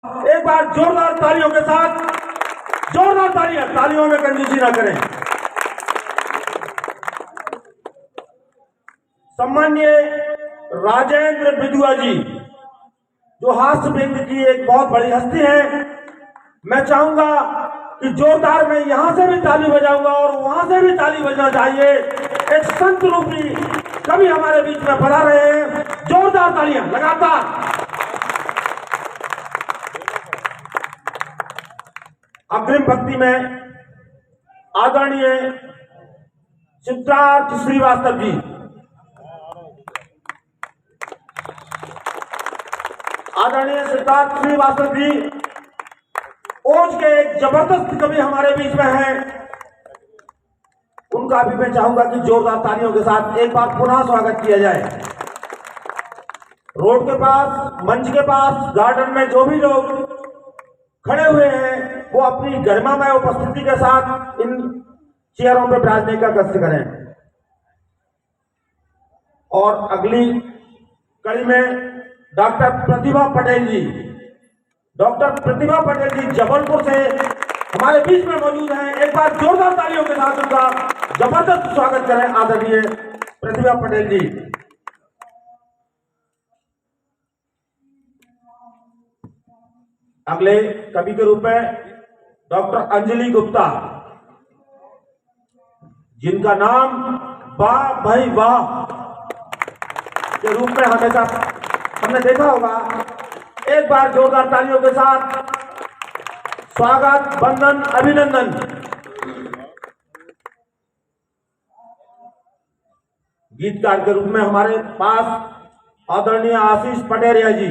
एक बार जोरदार तालियों के साथ, जोरदार तालियों में कंजूसी ना करें। सम्मान्य राजेंद्र बिदुआ जी, जो हास्य व्यंग की एक बहुत बड़ी हस्ती है, मैं चाहूंगा कि जोरदार मैं यहां से भी ताली बजाऊंगा और वहां से भी ताली बजना चाहिए। एक संत रूपी कवि हमारे बीच में पधार रहे हैं, जोरदार तालियां लगातार। अग्रिम भक्ति में आदरणीय सिद्धार्थ श्रीवास्तव जी, आदरणीय सिद्धार्थ श्रीवास्तव जी ओज के एक जबरदस्त कवि हमारे बीच में हैं। उनका भी मैं चाहूंगा कि जोरदार तालियों के साथ एक बार पुनः स्वागत किया जाए। रोड के पास, मंच के पास, गार्डन में जो भी लोग खड़े हुए हैं वो अपनी गरिमामय उपस्थिति के साथ इन चेयरों पर बैठने का कष्ट करें। और अगली कड़ी में डॉक्टर प्रतिभा पटेल जी, डॉक्टर प्रतिभा पटेल जी जबलपुर से हमारे बीच में मौजूद हैं। एक बार जोरदार तालियों के साथ उनका जबरदस्त स्वागत करें आदरणीय प्रतिभा पटेल जी। अगले कवि के रूप में डॉक्टर अंजलि गुप्ता, जिनका नाम वाह भाई वाह के रूप में हमेशा हमने देखा होगा। एक बार जोरदार तालियों के साथ स्वागत, वंदन, अभिनंदन। गीतकार के रूप में हमारे पास आदरणीय आशीष पटेरिया जी,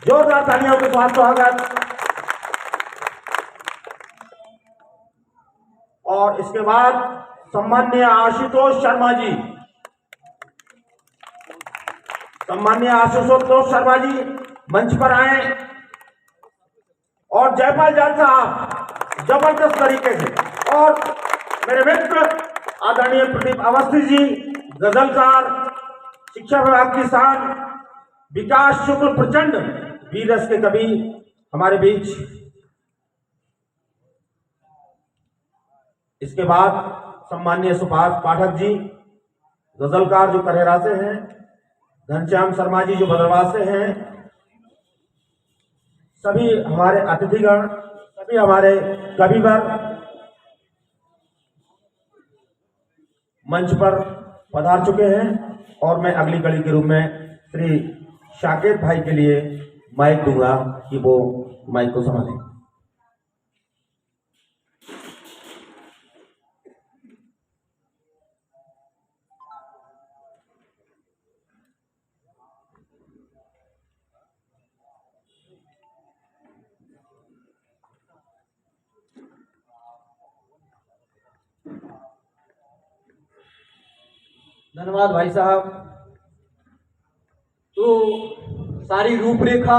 जोरदार तालियों के साथ स्वागत। और इसके बाद सम्माननीय आशुतोष शर्मा जी, सम्माननीय आशुतोष शर्मा जी मंच पर आए और जयपाल जाट साहब जबरदस्त तरीके से, और मेरे मित्र आदरणीय प्रदीप अवस्थी जी, गजलकार, शिक्षा विभाग की शान विकास शुक्ल प्रचंड, वीरस के कवि हमारे बीच। इसके बाद सम्माननीय सुभाष पाठक जी, गजलकार जो करेरा से हैं, घनश्याम शर्मा जी जो भद्रवाह से हैं, सभी हमारे अतिथिगण, सभी हमारे कविवर मंच पर पधार चुके हैं। और मैं अगली कड़ी के रूप में श्री शाकिर भाई के लिए माइक दूंगा कि वो माइक को संभालें। धन्यवाद भाई साहब। तो सारी रूपरेखा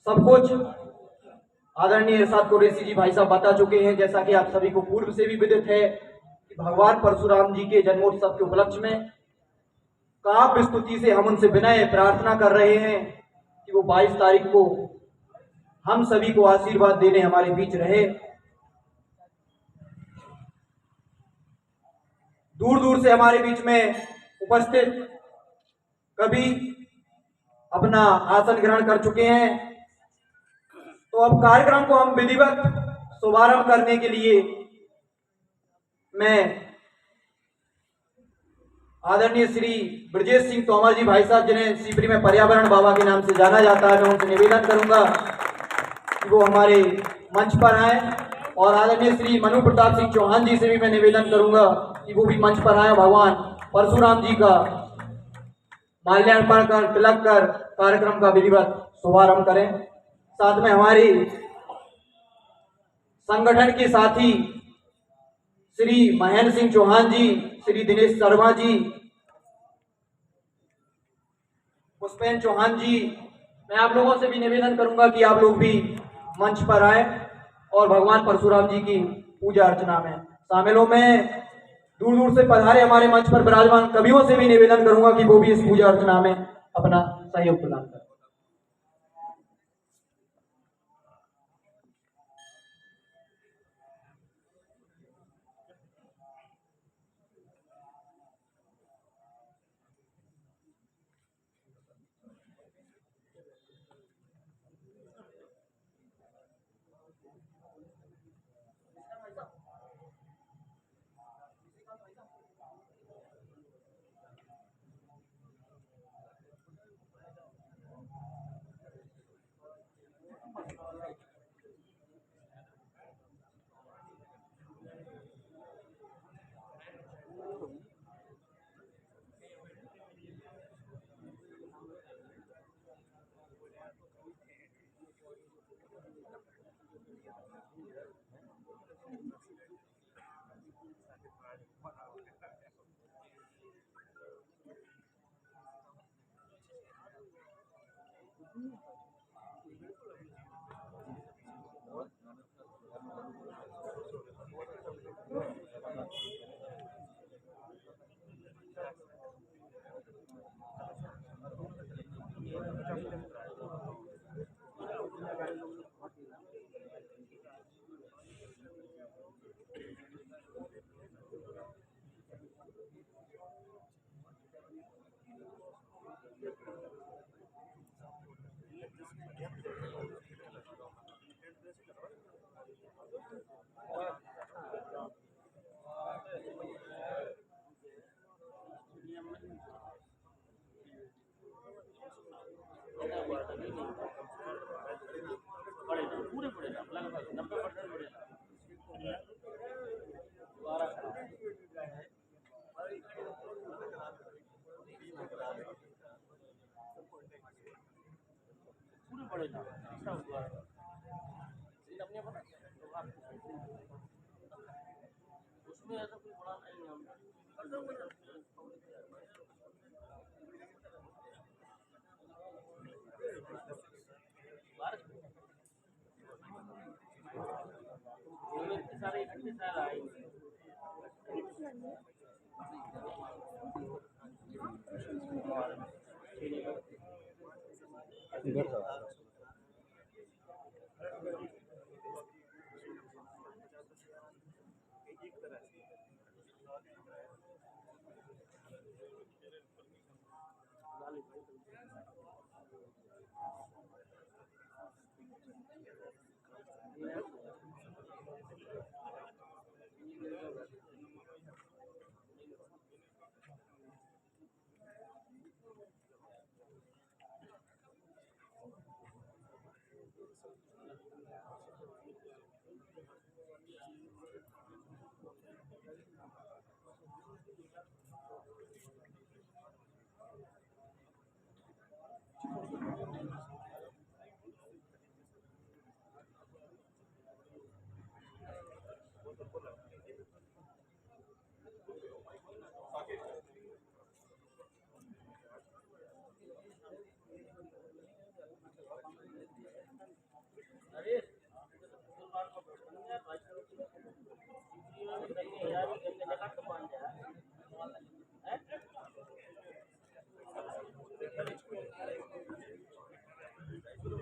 सब कुछ आदरणीय इरशाद कुरैशी जी भाई साहब बता चुके हैं। जैसा कि आप सभी को पूर्व से भी विदित है कि भगवान परशुराम जी के जन्मोत्सव के उपलक्ष्य में काव्य स्तुति से हम उनसे विनय प्रार्थना कर रहे हैं कि वो 22 तारीख को हम सभी को आशीर्वाद देने हमारे बीच रहे। दूर दूर से हमारे बीच में उपस्थित कवि अपना आसन ग्रहण कर चुके हैं। तो अब कार्यक्रम को हम विधिवत शुभारंभ करने के लिए मैं आदरणीय श्री ब्रजेश सिंह तोमर जी भाई साहब, जिन्हें शिवपुरी में पर्यावरण बाबा के नाम से जाना जाता है, मैं उनसे निवेदन करूंगा कि वो हमारे मंच पर आए। और आदरणीय श्री मनु प्रताप सिंह चौहान जी से भी मैं निवेदन करूंगा कि वो भी मंच पर आए, भगवान परशुराम जी का माल्यार्पण कर, तिलक कर कार्यक्रम का विधिवत शुभारंभ करें। साथ में हमारी संगठन के साथी श्री महेंद्र सिंह चौहान जी, श्री दिनेश शर्मा जी, पुष्पेन चौहान जी, मैं आप लोगों से भी निवेदन करूंगा कि आप लोग भी मंच पर आए और भगवान परशुराम जी की पूजा अर्चना में शामिल हो। मैं दूर दूर से पधारे हमारे मंच पर विराजमान कवियों से भी निवेदन करूंगा कि वो भी इस पूजा अर्चना में अपना सहयोग प्रदान करें।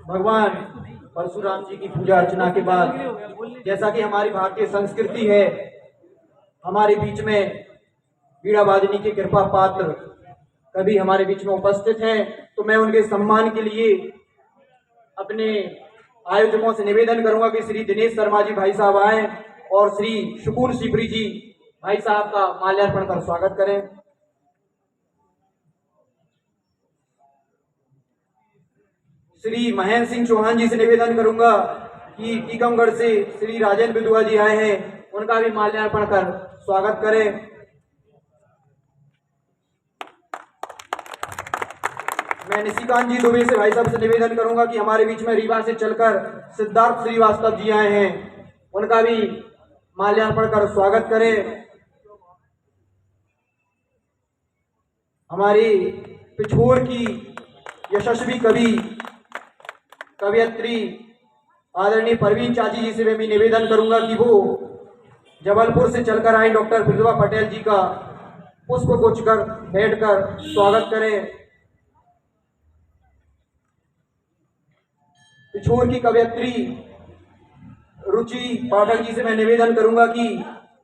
भगवान परशुराम जी की पूजा अर्चना के बाद जैसा कि हमारी भारतीय संस्कृति है, हमारे बीच में बीड़ा वादनी के कृपा पात्र कभी हमारे बीच में उपस्थित हैं, तो मैं उनके सम्मान के लिए अपने आयोजकों से निवेदन करूंगा कि श्री दिनेश शर्मा जी भाई साहब आए और श्री शुकून सिपरी जी भाई साहब का माल्यार्पण कर स्वागत करें। श्री महेंद्र सिंह चौहान जी से निवेदन करूंगा कि टीकमगढ़ से श्री राजेंद्र बिदुआ जी आए हैं, उनका भी माल्यार्पण कर स्वागत करें। मैं निशिकांत जी दुबे से भाई साहब से निवेदन करूंगा कि हमारे बीच में रीवा से चलकर सिद्धार्थ श्रीवास्तव जी आए हैं, उनका भी माल्यार्पण कर स्वागत करें। हमारी पिछोर की यशस्वी कवियत्री आदरणीय परवीन चाची जी से मैं निवेदन करूंगा कि वो जबलपुर से चलकर आए डॉक्टर बिरजू पटेल जी का पुष्प गुच्छ कर भेंट कर स्वागत करें। पिछोर की कवियत्री रुचि पाठक जी से मैं निवेदन करूंगा कि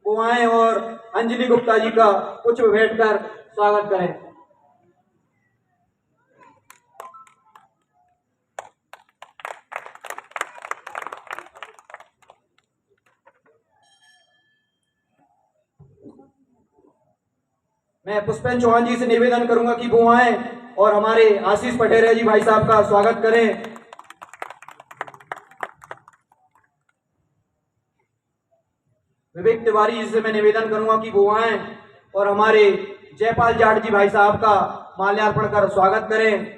वो आए और अंजलि गुप्ता जी का पुष्प भेंट कर स्वागत करें। मैं पुष्पेंद्र चौहान जी से निवेदन करूंगा कि वो आए और हमारे आशीष पटेरिया जी भाई साहब का स्वागत करें। विवेक तिवारी जी से मैं निवेदन करूंगा कि वो आए और हमारे जयपाल जाट जी भाई साहब का माल्यार्पण कर स्वागत करें।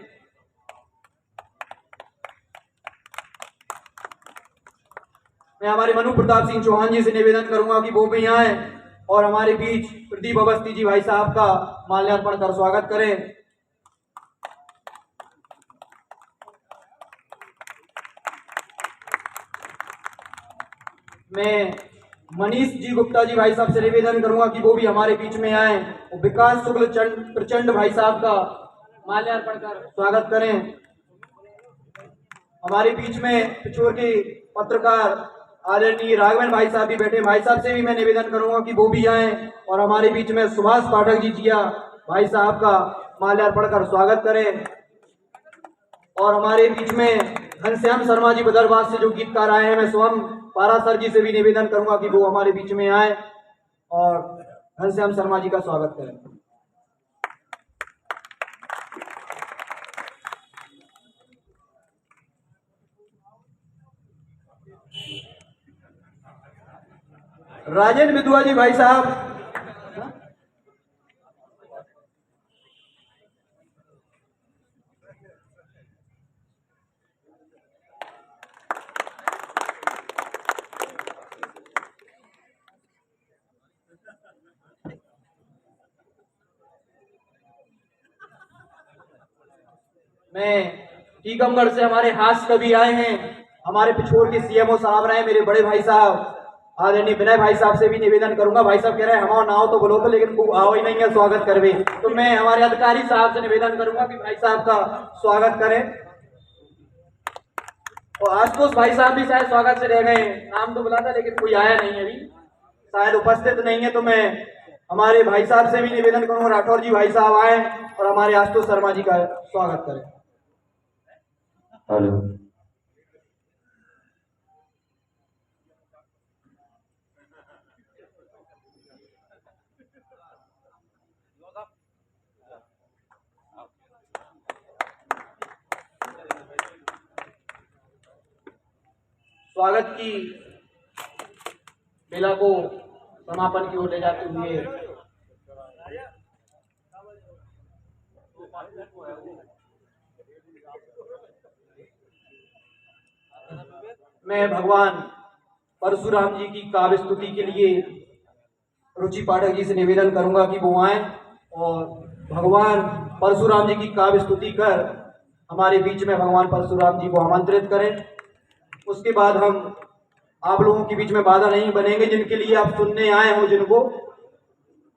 मैं हमारे मनु प्रताप सिंह चौहान जी से निवेदन करूंगा कि वो भी आए और हमारे बीच प्रदीप अवस्थी जी भाई साहब का माल्यार्पण कर स्वागत करें। मैं मनीष जी गुप्ता जी भाई साहब से निवेदन करूंगा कि वो भी हमारे बीच में आए और विकास शुक्ल प्रचंड भाई साहब का माल्यार्पण कर स्वागत करें। हमारे बीच में पिछोर के पत्रकार आदरणीय राघवन भाई साहब भी बैठे, भाई साहब से भी मैं निवेदन करूंगा कि वो भी आए और हमारे बीच में सुभाष पाठक जी जिया भाई साहब का माल्यार्पण कर स्वागत करें। और हमारे बीच में घनश्याम शर्मा जी बदरवास से जो गीतकार आए हैं, मैं स्वयं पारासर जी से भी निवेदन करूंगा कि वो हमारे बीच में आए और घनश्याम शर्मा जी का स्वागत करें। राजेंद्र विधवा जी भाई साहब, मैं टीकमगढ़ से हमारे हास्य कवि आए हैं, हमारे पिछोर के सीएमओ साहब रहे मेरे बड़े भाई साहब आदरणीय विनय भाई साहब से भी निवेदन करूंगा। भाई साहब कह रहे हैं हम ना हो तो बोलो तो, लेकिन वो आओ ही नहीं है स्वागत करवे, तो मैं हमारे अधिकारी साहब से निवेदन करूंगा कि भाई साहब का स्वागत करें। और आशुतोष भाई साहब भी शायद स्वागत से रह गए, नाम तो बुला था लेकिन कोई आया नहीं है, अभी शायद उपस्थित नहीं है, तो मैं हमारे भाई साहब से भी निवेदन करूंगा राठौर जी भाई साहब आए और हमारे आशुतोष शर्मा जी का स्वागत करें। हेलो, स्वागत की बेला को समापन की ओर ले जाते हुए मैं भगवान परशुराम जी की काव्य स्तुति के लिए रुचि पाठक जी से निवेदन करूंगा कि वो आए और भगवान परशुराम जी की काव्य स्तुति कर हमारे बीच में भगवान परशुराम जी को आमंत्रित करें। उसके बाद हम आप लोगों के बीच में बाधा नहीं बनेंगे, जिनके लिए आप सुनने आए हो जिनको,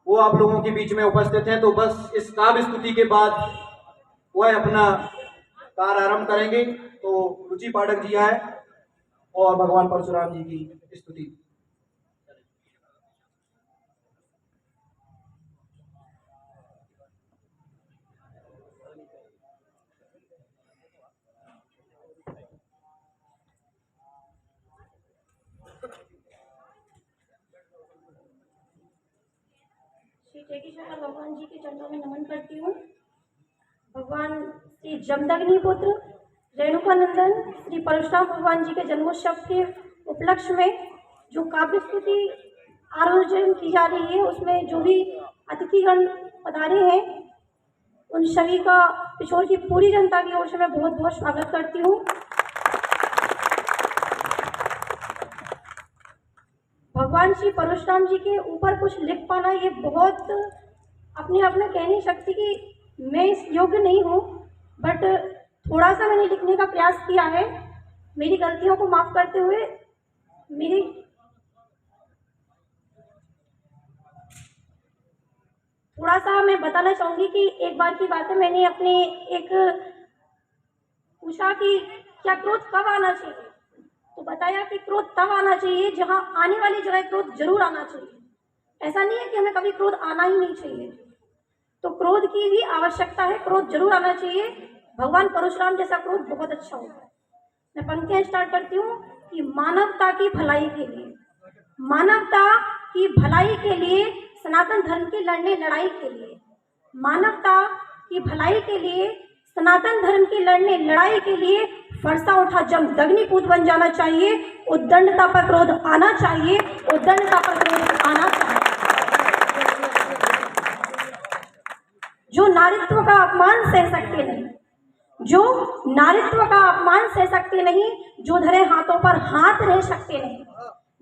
वो आप लोगों के बीच में उपस्थित हैं, तो बस इस काव्य स्तुति के बाद वह अपना कार्य आरंभ करेंगे। तो रुचि पाठक जी आए और भगवान परशुराम जी की स्तुति। श्री टेकीश्वर भगवान जी के चरणों में नमन करती हूँ। भगवान श्री जमदग्नि पुत्र रेणुकानंदन श्री परशुराम भगवान जी के जन्मोत्सव के उपलक्ष्य में जो काव्य स्तुति आयोजन की जा रही है, उसमें जो भी अतिथिगण पधारे हैं उन सभी का पिछोर की पूरी जनता की ओर से मैं बहुत बहुत स्वागत करती हूँ। भगवान श्री परशुराम जी के ऊपर कुछ लिख पाना ये बहुत अपने आप में कह नहीं सकती कि मैं इस योग्य नहीं हूँ, बट थोड़ा सा मैंने लिखने का प्रयास किया है। मेरी गलतियों को माफ़ करते हुए मेरी थोड़ा सा मैं बताना चाहूँगी कि एक बार की बात है, मैंने अपने एक पूछा कि क्या क्रोध कब आना चाहिए, तो बताया कि क्रोध तब आना चाहिए जहाँ आने वाली जगह क्रोध जरूर आना चाहिए। ऐसा नहीं है कि हमें कभी क्रोध आना ही नहीं चाहिए, तो क्रोध की भी आवश्यकता है, क्रोध जरूर आना चाहिए। भगवान परशुराम जैसा क्रोध बहुत अच्छा होता है। मैं पंक्तियाँ स्टार्ट करती हूँ कि मानवता की भलाई के लिए, मानवता की भलाई के लिए, सनातन धर्म की लड़ने लड़ाई के लिए, मानवता की भलाई के लिए, सनातन धर्म की लड़ने लड़ाई के लिए फरसा उठा जमदग्निपुत्र बन जाना चाहिए। उद्दंडता पर क्रोध आना चाहिए, उद्दंडता पर क्रोध आना चाहिए। जो नारीत्व का अपमान सह सकते नहीं, जो नारीत्व का अपमान सह सकते नहीं, जो धरे हाथों पर हाथ रह सकते नहीं,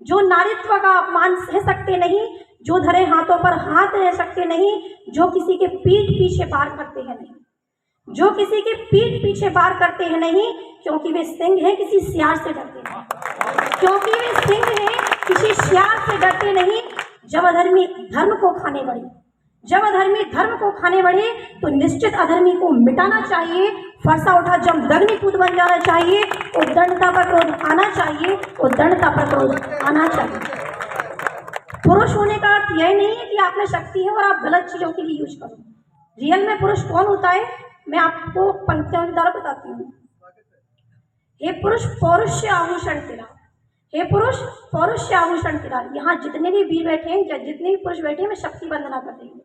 जो नारीत्व का अपमान सह सकते नहीं, जो धरे हाथों पर हाथ रह सकते नहीं, जो किसी के पीठ पीछे वार करते हैं नहीं, जो किसी के पीठ पीछे वार करते हैं नहीं, क्योंकि वे सिंह हैं किसी सियार से डरते नहीं, क्योंकि वे सिंह हैं किसी सियार से डरते नहीं। जब अधर्मी धर्म को खाने बढ़े, जब अधर्मी धर्म को खाने बढ़े तो निश्चित अधर्मी को मिटाना चाहिए। फरसा उठा जब दग्निपुत बन जाना चाहिए, उद्दंडता पर क्रोध आना चाहिए, उद्दंडता पर क्रोध आना चाहिए। पुरुष होने का अर्थ यह नहीं है कि आप में शक्ति है और आप गलत चीजों के लिए यूज करो। रियल में पुरुष कौन होता है, मैं आपको पंक्तियों के द्वारा बताती हूँ। हे पुरुष पौरुष आभूषण तेरा, हे पुरुष पौरुष आभूषण तेरा। यहाँ जितने भी वीर बैठे हैं, जितने भी पुरुष बैठे हैं, मैं शक्ति वंदना कर रही हूँ।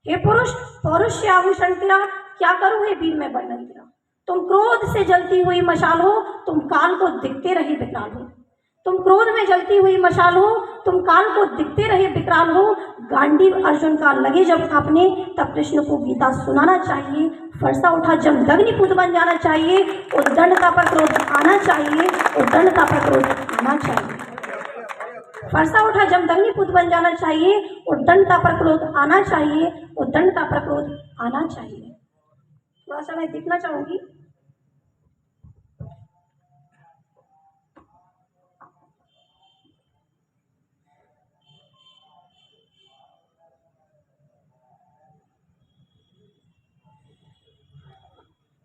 हे पुरुष पौरुष आभूषण तेरा, क्या करूँ हे वीर में वर्णन तेरा। तुम क्रोध से जलती हुई मशाल हो, तुम काल को दिखते रहे विकराल हो। तुम क्रोध में जलती हुई मशाल हो, तुम काल को दिखते रहे विकराल हो। गांडीव अर्जुन का लगे जब आपने, तब कृष्ण को गीता सुनाना चाहिए। फरसा उठा जब दग्निपुत बन जाना चाहिए, उद्दंडता पर क्रोध आना चाहिए, उद्दंडता पर क्रोध आना चाहिए। फरसा उठा जब दग्निपुत बन जाना चाहिए, उद्दंडता पर क्रोध आना चाहिए, उद्दंडता पर क्रोध आना चाहिए। थोड़ा सा मैं दिखना चाहूंगी।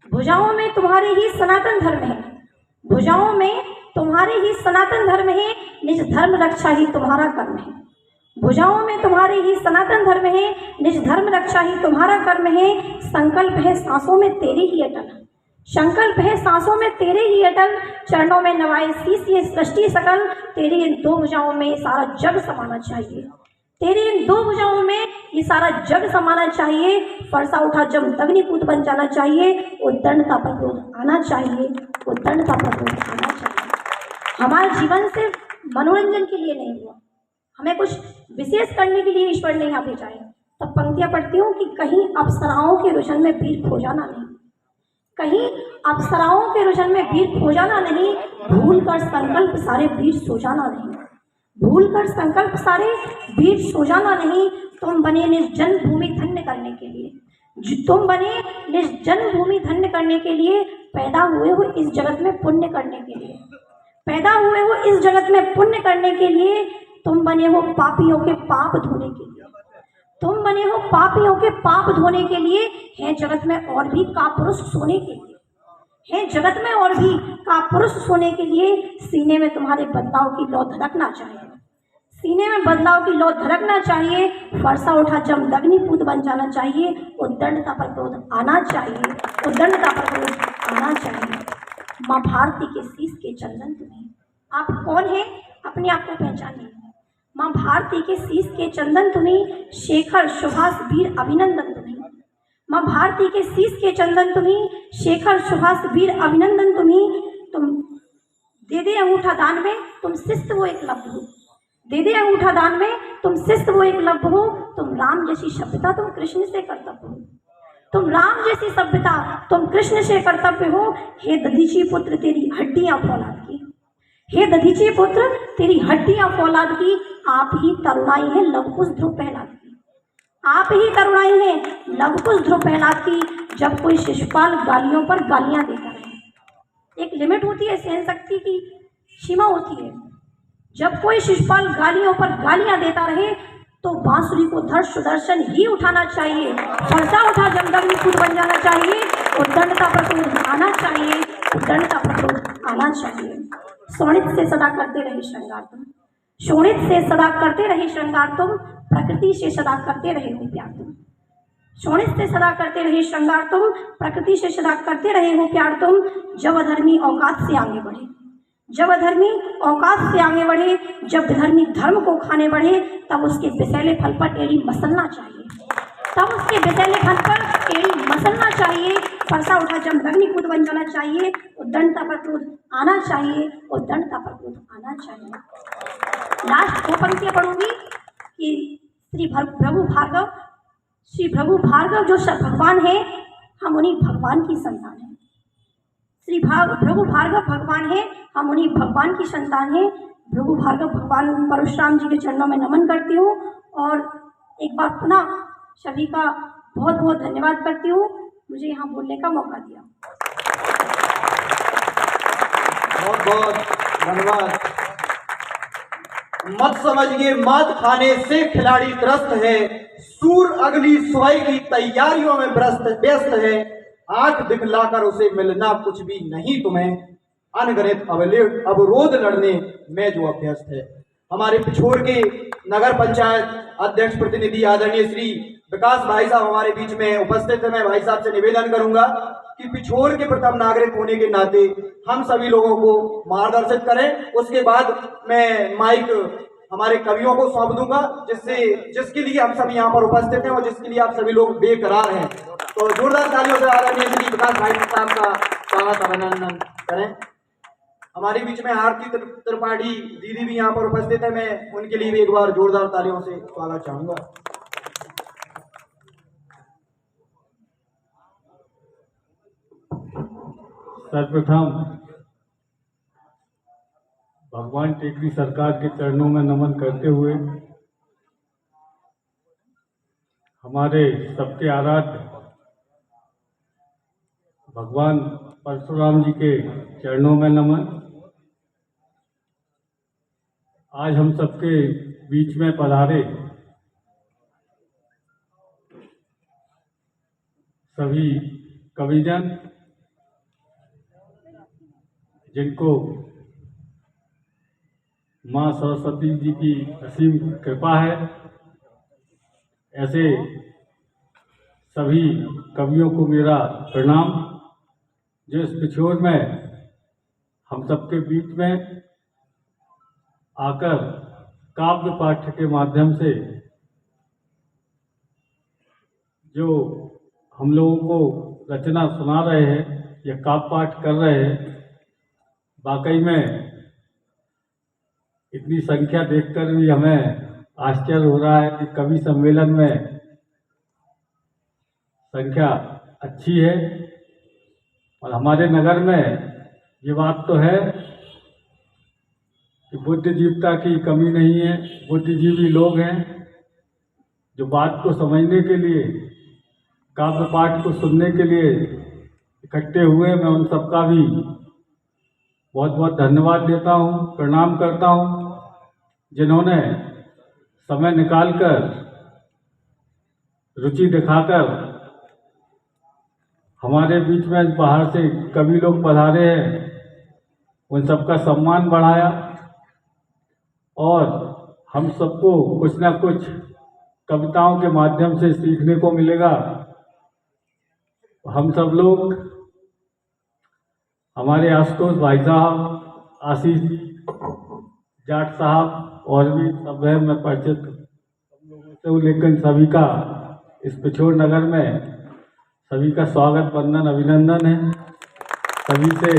भुजाओं में तुम्हारे ही सनातन धर्म है, भुजाओं में तुम्हारे ही सनातन धर्म है, निज धर्म रक्षा ही तुम्हारा कर्म है। भुजाओं में तुम्हारे ही सनातन धर्म है, निज धर्म रक्षा ही तुम्हारा कर्म है। संकल्प है सांसों में तेरे ही अटल, संकल्प है सांसों में तेरे ही अटल। चरणों में नवाए शीश ये सृष्टि सकल, तेरी इन दो भुजाओं में सारा जग समाना चाहिए, तेरी इन दो भुजाओं में ये सारा जग समाना चाहिए। फरसा उठा जब दग्निपुत बन जाना चाहिए, उद्दंडता पर क्रोध आना चाहिए, उद्दंडता पर क्रोध आना चाहिए। हमारे जीवन सिर्फ मनोरंजन के लिए नहीं हुआ, हमें कुछ विशेष करने के लिए ईश्वर ने यहाँ भेजा है। तब पंक्तियाँ पढ़ती हूँ कि कहीं अप्सराओं के रुझान में वीर खो जाना नहीं, कहीं अप्सराओं के रुझान में वीर खो जाना नहीं। भूल कर संकल्प सारे वीर सो जाना नहीं, भूल कर संकल्प सारे वीर सो जाना नहीं। तुम बने निज जन्मभूमि धन्य करने के लिए, तुम बने निज जन्मभूमि धन्य करने के लिए, पैदा हुए हो इस जगत में पुण्य करने के लिए, पैदा हुए हो इस जगत में पुण्य करने के लिए। तुम बने हो पापियों के पाप धोने के लिए, तुम बने हो पापियों के पाप धोने के लिए। है जगत में और भी कापुरुष सोने के लिए, है जगत में और भी कापुरुष सोने के लिए। सीने में तुम्हारे बदलाव की लौ धड़कना चाहिए, सीने में बदलाव की लौ धड़कना चाहिए। फरसा उठा जब दग्निपुत बन जाना चाहिए, उद्दंडता पर क्रोध आना चाहिए, उद्दंडता पर क्रोध आना चाहिए। माँ भारती के शीश के चंदन तुम्हें, आप कौन है अपने आप को पहचानिए। माँ भारती के शीश के चंदन तुम्हें, शेखर सुभाष वीर अभिनंदन तुम्हें। माँ भारती के शीश के चंदन तुम्हें, शेखर सुभाष वीर अभिनंदन तुम्हें। तुम दे दे अंगूठा दान में, तुम शिष्ट वो एकलव्य हो, दे दे अंगूठा दान में, तुम शिष्ट वो एकलव्य हो। तुम राम जैसी सभ्यता तुम कृष्ण से कर्तव्य हो, तुम राम जैसी सभ्यता तुम कृष्ण से कर्तव्य हो। हे दधीची पुत्र तेरी हड्डियां फौलाद की, हे दधीची पुत्र तेरी हड्डियां फौलाद की। आप ही तरुणाई है लवकुश ध्रुव प्रहलाद की, आप ही तरुणाई है लवकुश ध्रुव प्रहलाद की। जब कोई शिशुपाल गालियों पर गालियां देता रहे, एक लिमिट होती है, सहन शक्ति की सीमा होती है। जब कोई शिशुपाल गालियों पर गालियां देता रहे तो बांसुरी को धड़ सुदर्शन ही उठाना चाहिए। फरसा उठा जब दग्निपुत बन जाना चाहिए, उद्दंडता पर क्रोध आना चाहिए, उद्दंडता पर क्रोध आना चाहिए। शोणित से सदा करते रहे श्रृंगार तुम, शोणित से सदा करते रहे श्रृंगार तुम, प्रकृति से सदा करते रहे हो प्यार तुम। शोणित से सदा करते रहे श्रृंगार तुम, प्रकृति से सदा करते रहे हो प्यार तुम। जब अधर्मी औकात से आगे बढ़े, जब अधर्मी औकात से आगे बढ़े, जब धर्मी धर्म को खाने बढ़े, तब उसके विषैले फल पर एड़ी मसलना चाहिए, तब उसके विषैले फल पर एड़ी मसलना चाहिए। फरसा उठा जब दग्निपुत बन जाना चाहिए, उद्दंडता पर क्रोध आना चाहिए, उद्दंडता पर क्रोध आना चाहिए। लास्ट दो पंक्तियां पढ़ूंगी कि श्री प्रभु भार्गव, श्री प्रभु भार्गव जो भगवान है, हम उन्हीं भगवान की संतान हैं। श्री प्रभु भार्गव भगवान है, हम उन्हीं भगवान की संतान हैं। प्रभु भार्गव भगवान परशुराम जी के चरणों में नमन करती हूँ और एक बार पुनः सभी का बहुत बहुत धन्यवाद करती हूँ मुझे यहाँ बोलने का मौका दिया। बहुत बहुत धन्यवाद। मत समझिए मत खाने से खिलाड़ी त्रस्त है, सूर अगली सुबह की तैयारियों में व्यस्त है, आंख दिखलाकर उसे मिलना कुछ भी नहीं तुम्हें, अनगणित अवरोध लड़ने में जो अभ्यस्त है। हमारे पिछोर के नगर पंचायत अध्यक्ष प्रतिनिधि आदरणीय श्री विकास भाई साहब हमारे बीच में उपस्थित है। मैं भाई साहब से निवेदन करूंगा कि पिछोर के प्रथम नागरिक होने के नाते हम सभी लोगों को मार्गदर्शित करें। उसके बाद मैं माइक हमारे कवियों को सौंप दूंगा, जिसके लिए हम सभी यहाँ पर उपस्थित हैं और जिसके लिए आप सभी लोग बेकरार हैं। तो जोरदार तालियों से आदरणीय श्री विकास भाई साहब का स्वागत अभिनंदन करें। हमारे बीच में आरती त्रिपाठी दीदी भी यहाँ पर उपस्थित है, मैं उनके लिए भी एक बार जोरदार तालियों से स्वागत चाहूंगा। सर्वप्रथम भगवान टेकरी सरकार के चरणों में नमन करते हुए हमारे सबके आराध्य भगवान परशुराम जी के चरणों में नमन। आज हम सबके बीच में पधारे सभी कविजन, जिनको माँ सरस्वती जी की असीम कृपा है, ऐसे सभी कवियों को मेरा प्रणाम, जो इस पिछोर में हम सबके बीच में आकर काव्य पाठ के माध्यम से जो हम लोगों को रचना सुना रहे हैं या काव्य पाठ कर रहे हैं, वाकई में इतनी संख्या देखकर भी हमें आश्चर्य हो रहा है कि कवि सम्मेलन में संख्या अच्छी है। और हमारे नगर में ये बात तो है कि बुद्धिजीविता की कमी नहीं है, बुद्धिजीवी लोग हैं जो बात को समझने के लिए, काव्य पाठ को सुनने के लिए इकट्ठे हुए। मैं उन सबका भी बहुत बहुत धन्यवाद देता हूँ, प्रणाम करता हूँ, जिन्होंने समय निकालकर, रुचि दिखाकर हमारे बीच में बाहर से कवि लोग पधारे हैं, उन सबका सम्मान बढ़ाया और हम सबको कुछ ना कुछ कविताओं के माध्यम से सीखने को मिलेगा। हम सब लोग, हमारे आशुतोष भाई साहब, आशीष जाट साहब और भी सब है, मैं परिचित सब लोगों से हूँ, लेकिन सभी का इस पिछोर नगर में सभी का स्वागत, वंदन, अभिनंदन है। सभी से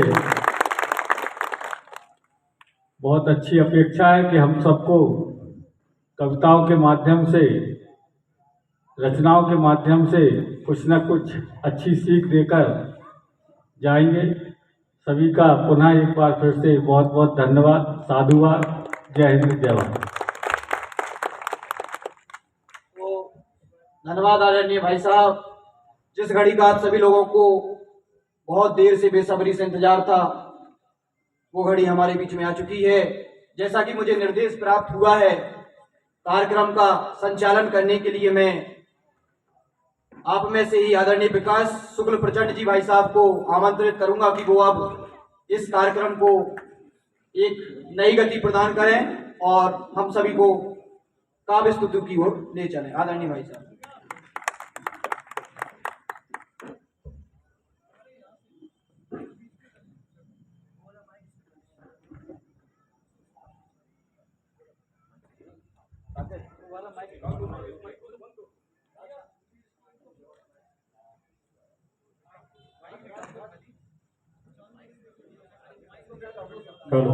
बहुत अच्छी अपेक्षा है कि हम सबको कविताओं के माध्यम से, रचनाओं के माध्यम से कुछ न कुछ अच्छी सीख देकर जाएंगे। सभी का पुनः एक बार फिर से बहुत बहुत धन्यवाद, साधुवाद, जय हिंद, जय भारत। तो धन्यवाद आदरणीय भाई साहब। जिस घड़ी का आप सभी लोगों को बहुत देर से बेसब्री से इंतजार था, वो घड़ी हमारे बीच में आ चुकी है। जैसा कि मुझे निर्देश प्राप्त हुआ है, कार्यक्रम का संचालन करने के लिए मैं आप में से ही आदरणीय विकास शुक्ल प्रचंड जी भाई साहब को आमंत्रित करूंगा कि वो अब इस कार्यक्रम को एक नई गति प्रदान करें और हम सभी को काव्य स्तुति की ओर ले चलें। आदरणीय भाई साहब। चलो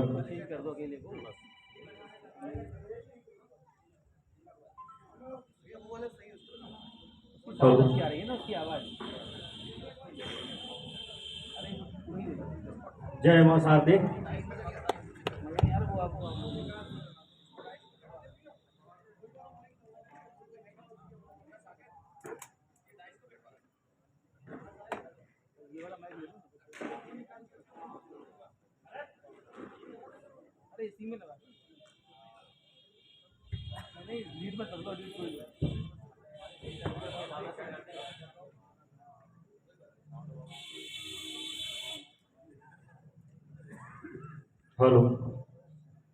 जय मां शारदे। हेलो,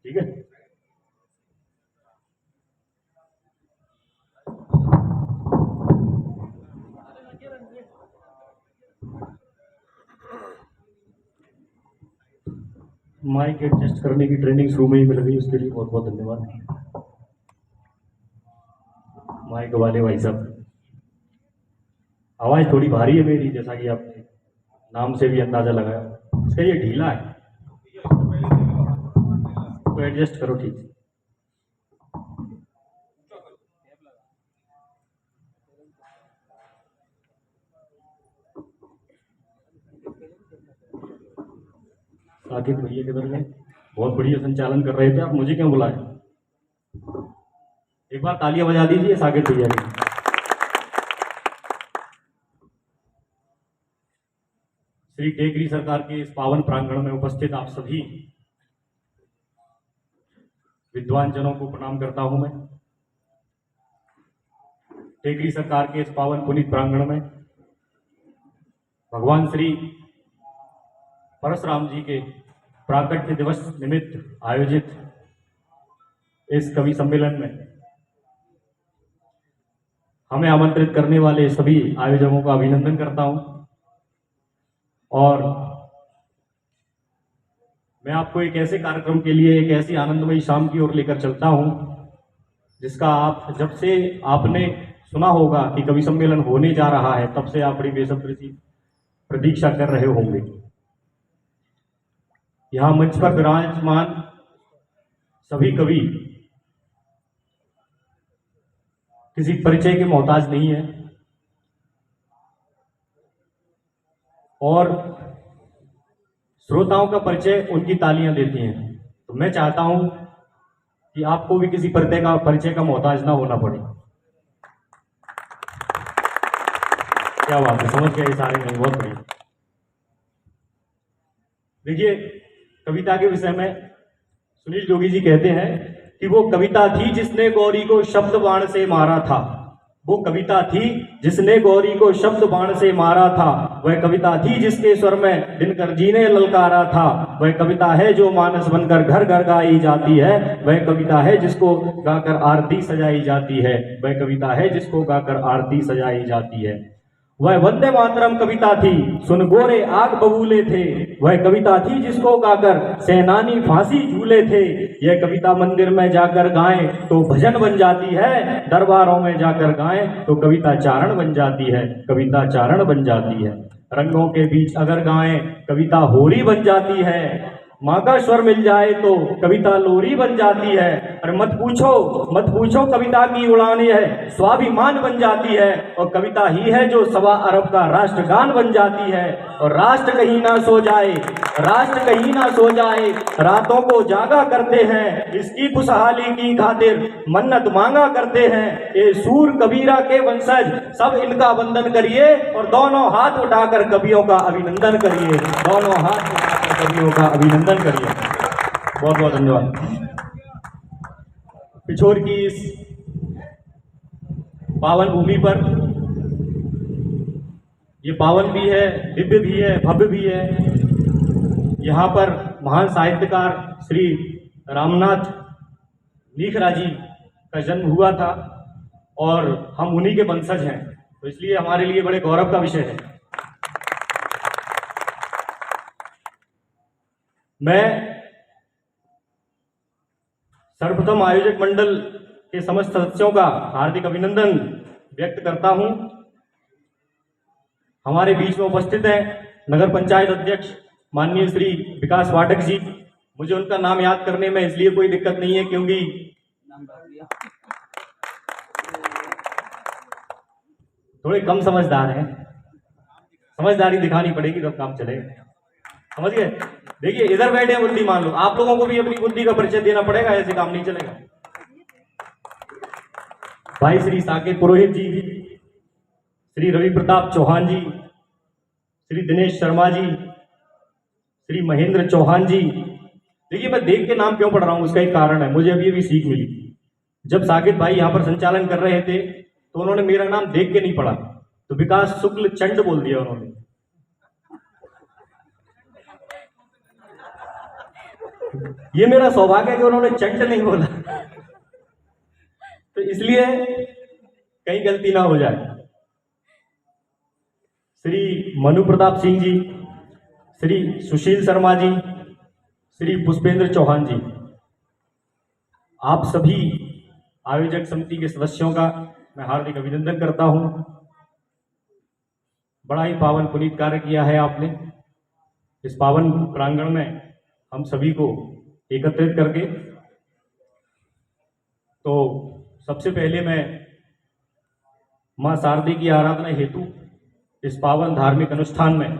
ठीक है। माइक एडजस्ट करने की ट्रेनिंग शुरू में ही मिल गई, उसके लिए बहुत बहुत धन्यवाद। माइक वाले भाई साहब, आवाज़ थोड़ी भारी है मेरी, जैसा कि आपने नाम से भी अंदाज़ा लगाया। इसका ये ढीला है, तो एडजस्ट करो ठीक से। साकिब भैया किधर गए? बहुत बढ़िया संचालन कर रहे थे आप, मुझे क्यों बुलाए? एक बार तालियां बजा दीजिए साकिब भैया की। श्री टेकरी सरकार के इस पावन प्रांगण में उपस्थित आप सभी विद्वान जनों को प्रणाम करता हूं मैं। टेकरी सरकार के इस पावन पुनीत प्रांगण में भगवान श्री परशुराम जी के प्राकट्य दिवस निमित्त आयोजित इस कवि सम्मेलन में हमें आमंत्रित करने वाले सभी आयोजकों का अभिनंदन करता हूं। और मैं आपको एक ऐसे कार्यक्रम के लिए, एक ऐसी आनंदमयी शाम की ओर लेकर चलता हूं जिसका आप जब से आपने सुना होगा कि कवि सम्मेलन होने जा रहा है, तब से आप बड़ी बेसब्री से प्रतीक्षा कर रहे होंगे। यहां मंच पर विराजमान सभी कवि किसी परिचय के मोहताज नहीं है, और श्रोताओं का परिचय उनकी तालियां देती हैं। तो मैं चाहता हूं कि आपको भी किसी परिचय का मोहताज ना होना पड़े। क्या बात है, समझ गए सारे नहीं? बहुत बढ़िया। देखिए, कविता के विषय में सुनील जोगी जी कहते हैं कि वो कविता थी जिसने गौरी को शब्द बाण से मारा था। वो कविता थी जिसने गौरी को शब्द बाण से मारा था। वह कविता थी जिसके स्वर में दिनकर जी ने ललकारा था। वह कविता है जो मानस बनकर घर घर गाई जाती है। वह कविता है जिसको गाकर आरती सजाई जाती है। वह कविता है जिसको गाकर आरती सजाई जाती है। वह वंदे मातरम कविता थी, सुन गोरे आग बबूले थे। वह कविता थी जिसको गाकर सेनानी फांसी झूले थे। यह कविता मंदिर में जाकर गाएं तो भजन बन जाती है। दरबारों में जाकर गाएं तो कविता चारण बन जाती है। कविता चारण बन जाती है। रंगों के बीच अगर गाएं कविता होरी बन जाती है। माँ का स्वर मिल जाए तो कविता लोरी बन जाती है। और मत पूछो कविता की उड़ाने है, स्वाभिमान बन जाती है। और कविता ही है जो 1.25 अरब का राष्ट्रगान बन जाती है। और राष्ट्र कहीं ना सो जाए, रातों को जागा करते हैं। इसकी खुशहाली की खातिर मन्नत मांगा करते हैं। ये सूर कबीरा के वंशज सब इनका वंदन करिए और दोनों हाथ उठाकर कवियों का अभिनंदन करिए। दोनों हाथ उठाकर कवियों का अभिनंदन करिए। बहुत बहुत धन्यवाद। पिछोर की इस पावन भूमि पर, ये पावन भी है, दिव्य भी है, भव्य भी है। यहाँ पर महान साहित्यकार श्री रामनाथ नीखरा जी का जन्म हुआ था और हम उन्हीं के वंशज हैं, तो इसलिए हमारे लिए बड़े गौरव का विषय है। मैं सर्वप्रथम आयोजक मंडल के समस्त सदस्यों का हार्दिक अभिनंदन व्यक्त करता हूं। हमारे बीच में उपस्थित हैं नगर पंचायत अध्यक्ष माननीय श्री विकास पाठक जी। मुझे उनका नाम याद करने में इसलिए कोई दिक्कत नहीं है क्योंकि थोड़े कम समझदार हैं। समझदारी दिखानी पड़ेगी तब काम चलेगा, समझ गए? देखिए, इधर बैठे हैं बुद्धिमान लोग, आप लोगों को भी अपनी बुद्धि का परिचय देना पड़ेगा, ऐसे काम नहीं चलेगा। भाई श्री साकेत पुरोहित जी, श्री रवि प्रताप चौहान जी, श्री दिनेश शर्मा जी, श्री महेंद्र चौहान जी, देखिए, मैं देख के नाम क्यों पढ़ रहा हूँ, उसका एक कारण है। मुझे अभी अभी सीख मिली। जब साकेत भाई यहाँ पर संचालन कर रहे थे तो उन्होंने मेरा नाम देख के नहीं पढ़ा, तो विकास शुक्ल चंड बोल दिया उन्होंने। ये मेरा सौभाग्य है कि उन्होंने चंड नहीं बोला, तो इसलिए कहीं गलती ना हो जाए। श्री मनु प्रताप सिंह जी, श्री सुशील शर्मा जी, श्री पुष्पेंद्र चौहान जी, आप सभी आयोजक समिति के सदस्यों का मैं हार्दिक अभिनंदन करता हूं। बड़ा ही पावन पुनीत कार्य किया है आपने। इस पावन प्रांगण में हम सभी को एकत्रित करके, तो सबसे पहले मैं मां शारदे की आराधना हेतु इस पावन धार्मिक अनुष्ठान में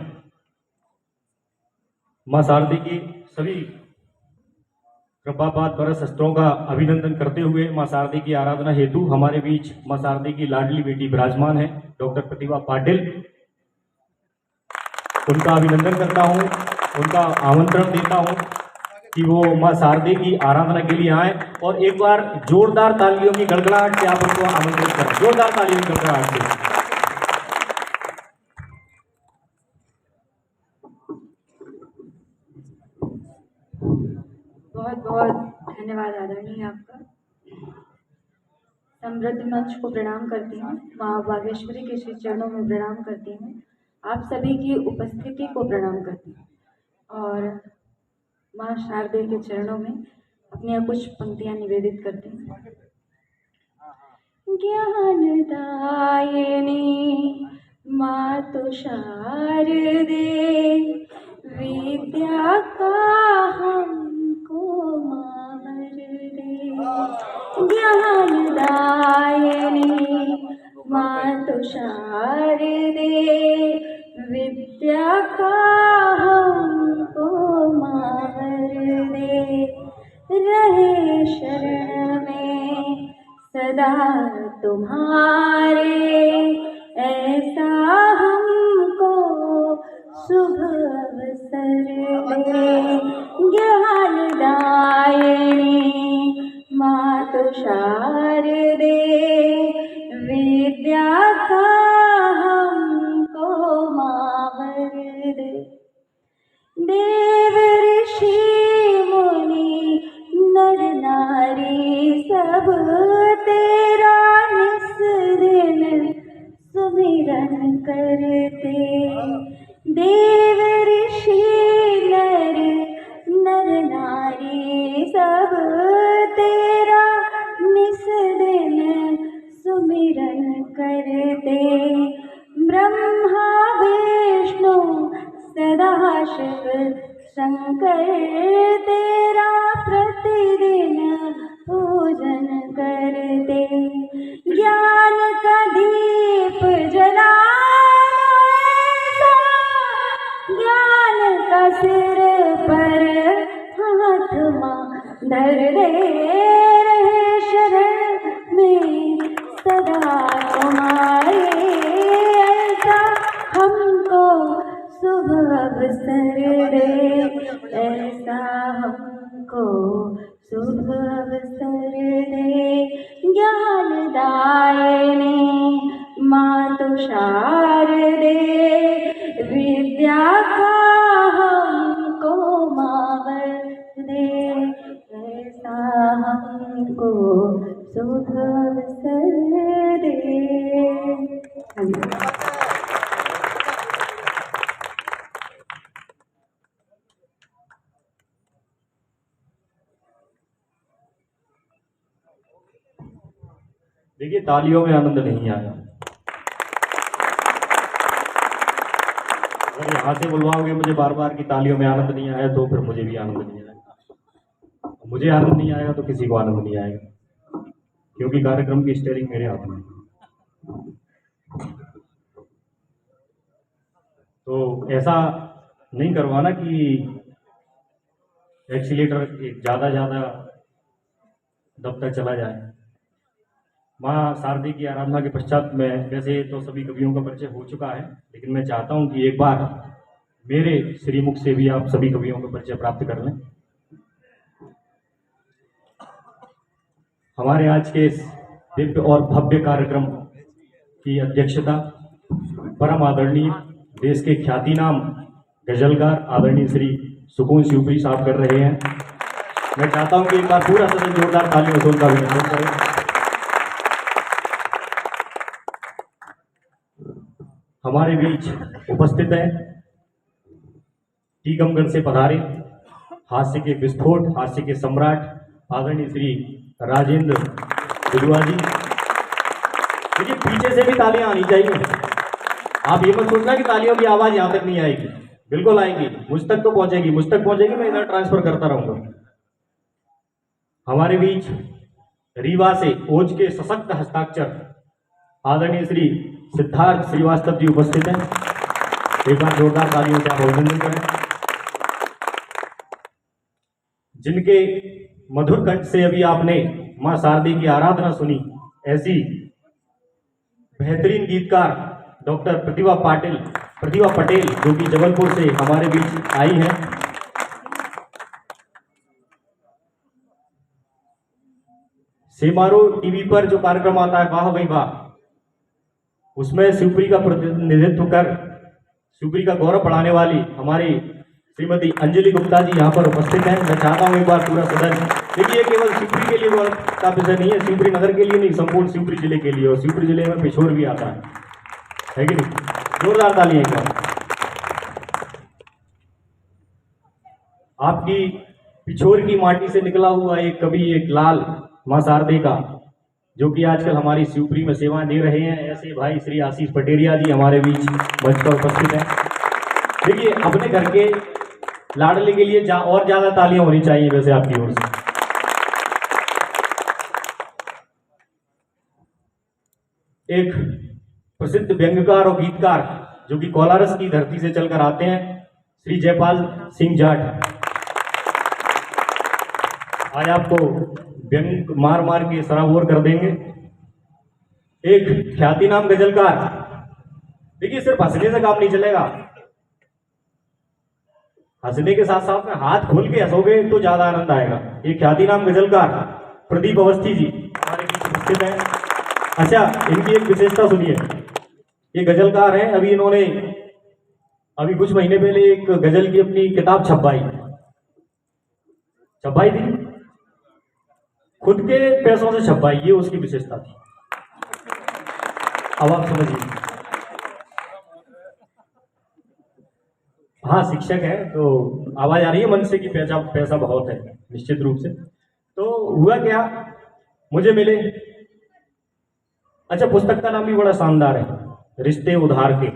मां शारदे की सभी कृपापात बरस शस्त्रों का अभिनंदन करते हुए मां शारदे की आराधना हेतु हमारे बीच मां शारदे की लाडली बेटी विराजमान है, डॉक्टर प्रतिभा पाटिल। उनका अभिनंदन करता हूं, उनका आमंत्रण देता हूं कि वो मां शारदे की आराधना के लिए आए, और एक बार जोरदार तालियों की गड़गड़ाहट से आप उनको आमंत्रित करें। जोरदार तालियों की गड़गड़ाहट से। बहुत बहुत धन्यवाद आदरणीय आपका। समृद्ध मंच को प्रणाम करती हूँ, माँ बागेश्वरी के श्री चरणों में प्रणाम करती हूँ, आप सभी की उपस्थिति को प्रणाम करती हूँ, और माँ शारदे के चरणों में अपनी कुछ पंक्तियाँ निवेदित करती हूँ। ज्ञानदायिनी मातु शारदे, विद्या का हमको मावर दे। ज्ञानदायिनी मातु शारदे, विद्या का हमको मावर दे। रहे शरण में सदा तुम्हारे, ऐसा हमको शुभ अवसर दे। ज्ञानदायिनी मातु शारदे, विद्या का हमको मावर दे। देव ऋषि मुनि नर नारी सब तेरा निस दिन सुमिरन करते। देव ऋषि नर नारी सब तेरा निस दिन सुमिरन करते। ब्रह्मा विष्णु सदा शिव शंकर तेरा प्रतिदिन पूजन करते। ज्ञान का दीप जलाना ऐसा, ज्ञान का सिर पर हाथ मां धर दे। रहे शरण में सदा तुम्हारे, ऐसा हमको शुभ अवसर दे। ऐसा हमको शुभ अवसर दे। ज्ञानदायिनी मातु शारदे, विद्या का हमको मावर दे। ऐसा हमको शुभ अवसर दे। देखिए, तालियों में आनंद नहीं आया। अगर यहाँ से बुलवाओगे मुझे बार बार कि तालियों में आनंद नहीं आया, तो फिर मुझे भी आनंद नहीं आएगा। मुझे आनंद नहीं आएगा तो किसी को आनंद नहीं आएगा, क्योंकि कार्यक्रम की स्टीयरिंग मेरे हाथ में। तो ऐसा नहीं करवाना कि एक्सीलेटर ज़्यादा दबता चला जाए। माँ शारदे की आराधना के पश्चात में, वैसे तो सभी कवियों का परिचय हो चुका है, लेकिन मैं चाहता हूं कि एक बार मेरे श्रीमुख से भी आप सभी कवियों का परिचय प्राप्त कर लें। हमारे आज के इस दिव्य और भव्य कार्यक्रम की अध्यक्षता परम आदरणीय देश के ख्यातिनाम गजलकार आदरणीय श्री सुकून शिवपुरी साहब कर रहे हैं। मैं चाहता हूं कि एक बार पूरा सदन जोरदार तालियों से उनका अभिनंदन करें। हमारे बीच उपस्थित है टीकमगढ़ से पधारे हास्य के विस्फोट, हास्य के सम्राट आदरणीय श्री राजेंद्र बिदुआ जी। देखिए पीछे से भी तालियां आनी चाहिए। आप ये मत सोचना कि तालियों की आवाज यहां तक नहीं आएगी, बिल्कुल आएगी, मुझ तक तो पहुंचेगी, मुझ तक पहुंचेगी, मैं इधर ट्रांसफर करता रहूंगा। हमारे बीच रीवा से ओज के सशक्त हस्ताक्षर आदरणीय श्री सिद्धार्थ श्रीवास्तव जी उपस्थित हैं। एक बार जोरदार तालियों से आप अभिनंदन करें। जिनके मधुर कंठ से अभी आपने मां शारदे की आराधना सुनी, ऐसी बेहतरीन गीतकार डॉक्टर प्रतिभा पटेल जो कि जबलपुर से हमारे बीच आई हैं। सेमारो टीवी पर जो कार्यक्रम आता है वाह भाई वाह, उसमें शिवपुरी का प्रतिनिधित्व कर शिवपुरी का गौरव बढ़ाने वाली हमारी श्रीमती अंजलि गुप्ता जी यहाँ पर उपस्थित हैं। मैं चाहता हूँ एक बार पूरा सदन, देखिए केवल शिवपुरी के लिए गौरव का विषय नहीं है, शिवपुरी नगर के लिए नहीं, संपूर्ण शिवपुरी जिले के लिए, और शिवपुरी जिले में पिछोर भी आता है कि नहीं? जोरदार तालियां एक बार। आपकी पिछोर की माटी से निकला हुआ एक कवि, एक लाल मां शारदे का, जो कि आजकल हमारी शिवपुरी में सेवाएं दे रहे हैं, ऐसे भाई श्री आशीष पटेरिया जी हमारे बीच मंच पर उपस्थित हैं। देखिए अपने घर के लाडले के लिए और ज्यादा तालियां होनी चाहिए वैसे आपकी ओर से। एक प्रसिद्ध व्यंग्यकार और गीतकार जो कि कोलारस की धरती से चलकर आते हैं, श्री जयपाल सिंह जाट। आज आपको व्यंग मार मार के सराबोर कर देंगे। एक ख्यातिनाम गजलकार, देखिए सिर्फ हंसने से काम नहीं चलेगा, हंसने के साथ साथ में हाथ खोल के हंसोगे तो ज्यादा आनंद आएगा। ये ख्यातिनाम गजलकार प्रदीप अवस्थी जी हमारे बीच उपस्थित हैं। अच्छा, इनकी एक विशेषता सुनिए। ये गजलकार हैं, अभी कुछ महीने पहले एक गजल की अपनी किताब छपवाई थी, खुद के पैसों से छपवाई, ये उसकी विशेषता थी। अब आप समझिए। हाँ, शिक्षक है तो आवाज आ रही है मन से कि पैसा बहुत है, निश्चित रूप से। तो हुआ क्या, मुझे मिले, अच्छा पुस्तक का नाम भी बड़ा शानदार है, रिश्ते उधार के।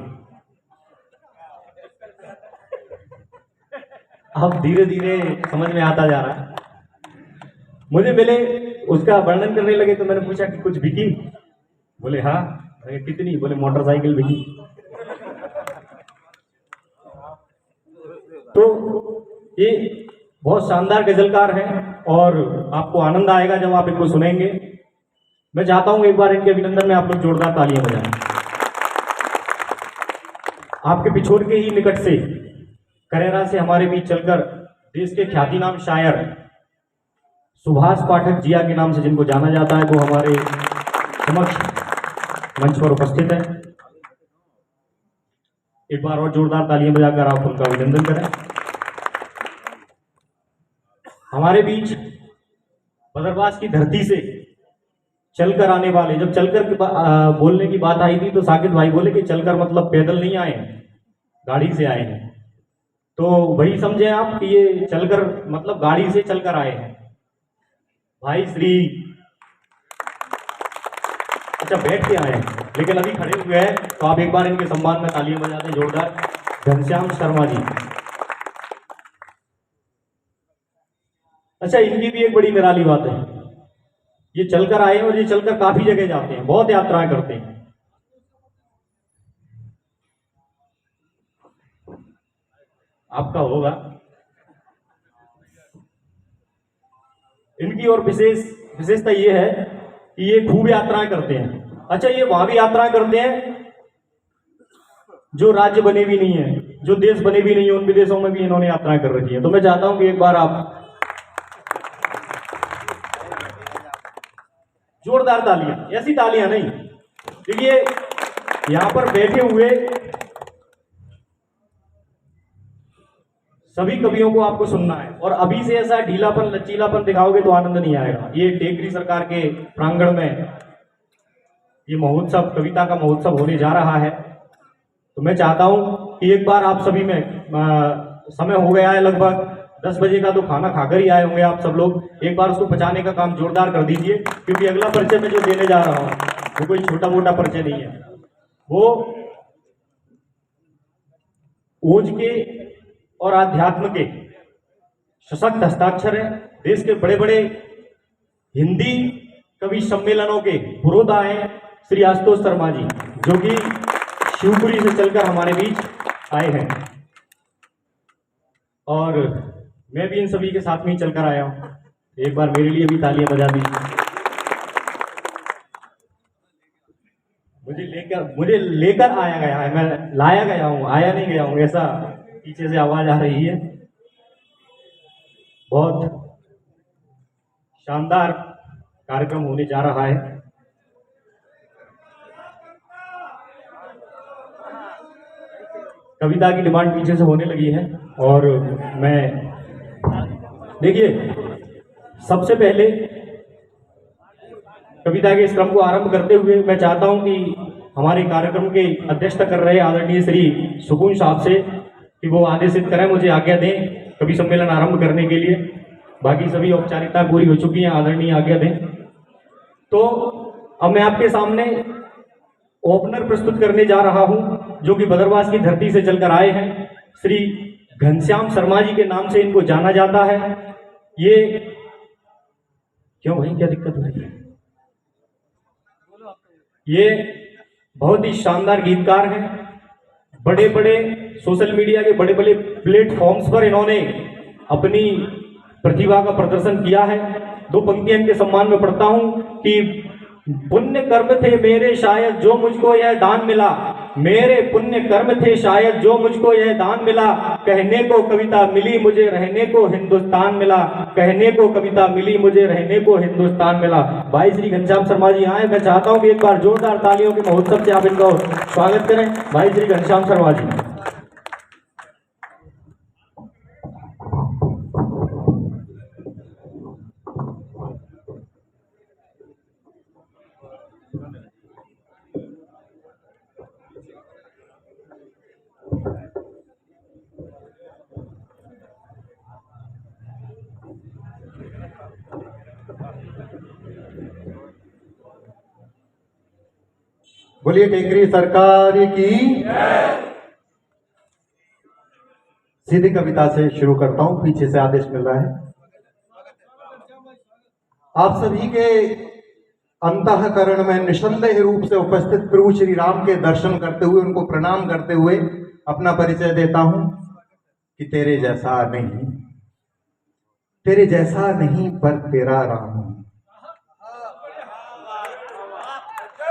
अब धीरे धीरे समझ में आता जा रहा है। मुझे मिले, उसका वर्णन करने लगे तो मैंने पूछा कि कुछ बिकी? बोले हाँ। कितनी? बोले मोटरसाइकिल बिकी। तो ये बहुत शानदार गजलकार हैं और आपको आनंद आएगा जब आप इनको सुनेंगे। मैं चाहता हूं एक बार इनके अभिनंदन में आप लोग जोरदार तालियां बजाएं। आपके पिछोर के ही निकट से करेरा से हमारे बीच चलकर देश के ख्यातिनाम शायर सुभाष पाठक जिया के नाम से जिनको जाना जाता है, वो हमारे समक्ष मंच पर उपस्थित है। एक बार और जोरदार तालियां बजाकर आप उनका अभिनंदन करें। हमारे बीच बदरवास की धरती से चलकर आने वाले, जब चलकर बोलने की बात आई थी तो साकिब भाई बोले कि चलकर मतलब पैदल नहीं आए हैं, गाड़ी से आए हैं। तो वही समझे आप कि ये चलकर मतलब गाड़ी से चलकर आए हैं। भाई श्री, अच्छा बैठ के आए हैं लेकिन अभी खड़े हुए हैं, तो आप एक बार इनके सम्मान में तालियां बजा दें जोरदार। घनश्याम शर्मा जी। अच्छा, इनकी भी एक बड़ी निराली बात है, ये चलकर आए हैं और ये चलकर काफी जगह जाते हैं, बहुत यात्राएं करते हैं। आपका होगा। इनकी और विशेषता ये है कि ये खूब यात्राएं करते हैं। अच्छा, ये वहां भी यात्राएं करते हैं जो राज्य बने भी नहीं है, जो देश बने भी नहीं है, उन विदेशों में भी इन्होंने यात्राएं कर रखी है। तो मैं चाहता हूं कि एक बार आप जोरदार तालियां, ऐसी तालियां नहीं। देखिए यहाँ पर बैठे हुए सभी कवियों को आपको सुनना है, और अभी से ऐसा ढीलापन लचीलापन दिखाओगे तो आनंद नहीं आएगा। ये टेकरी सरकार के प्रांगण में ये महोत्सव, कविता का महोत्सव होने जा रहा है। तो मैं चाहता हूं कि एक बार आप सभी में, समय हो गया है लगभग 10 बजे का, तो खाना खाकर ही आए होंगे आप सब लोग, एक बार उसको पचाने का काम जोरदार कर दीजिए, क्योंकि अगला परिचय मैं जो देने जा रहा हूं वो कोई छोटा मोटा परिचय नहीं है। वो ओज के और आध्यात्म के सशक्त हस्ताक्षर है। देश के बड़े बड़े हिंदी कवि सम्मेलनों के पुरोधा हैं श्री आशुतोष शर्मा जी, जो कि शिवपुरी से चलकर हमारे बीच आए हैं, और मैं भी इन सभी के साथ में ही चलकर आया हूं। एक बार मेरे लिए भी तालियां बजा दीजिए। मुझे लेकर आया गया है, मैं लाया गया हूं, आया नहीं गया हूं, ऐसा पीछे से आवाज आ रही है। बहुत शानदार कार्यक्रम होने जा रहा है। कविता की डिमांड पीछे से होने लगी है, और मैं देखिए सबसे पहले कविता के इस क्रम को आरंभ करते हुए मैं चाहता हूं कि हमारे कार्यक्रम के अध्यक्षता कर रहे आदरणीय श्री सुकून साहब से कि वो आदेशित करें, मुझे आज्ञा दें कवि सम्मेलन आरंभ करने के लिए। बाकी सभी औपचारिकता पूरी हो चुकी हैं, आदरणीय आज्ञा दें। तो अब मैं आपके सामने ओपनर प्रस्तुत करने जा रहा हूं, जो कि भद्रवास की धरती से चलकर आए हैं। श्री घनश्याम शर्मा जी के नाम से इनको जाना जाता है। ये क्यों भाई, क्या दिक्कत हो रही है? ये बहुत ही शानदार गीतकार हैं। बड़े बड़े सोशल मीडिया के बड़े बड़े प्लेटफॉर्म्स पर इन्होंने अपनी प्रतिभा का प्रदर्शन किया है। दो पंक्तियां इनके सम्मान में पढ़ता हूं कि पुण्य कर्म थे मेरे शायद जो मुझको यह दान मिला, मेरे पुण्य कर्म थे शायद जो मुझको यह दान मिला, कहने को कविता मिली मुझे रहने को हिंदुस्तान मिला, कहने को कविता मिली मुझे रहने को हिंदुस्तान मिला। भाई श्री घनश्याम शर्मा जी आए, मैं चाहता हूं कि एक बार जोरदार तालियों के महोत्सव से आप इनको स्वागत करें। भाई श्री घनश्याम शर्मा जी। बोलिए टेकरी सरकार की। सीधी कविता से शुरू करता हूं, पीछे से आदेश मिल रहा है। आप सभी के अंतःकरण में निसंदेह रूप से उपस्थित प्रभु श्री राम के दर्शन करते हुए, उनको प्रणाम करते हुए अपना परिचय देता हूं कि तेरे जैसा नहीं पर तेरा राम हूं,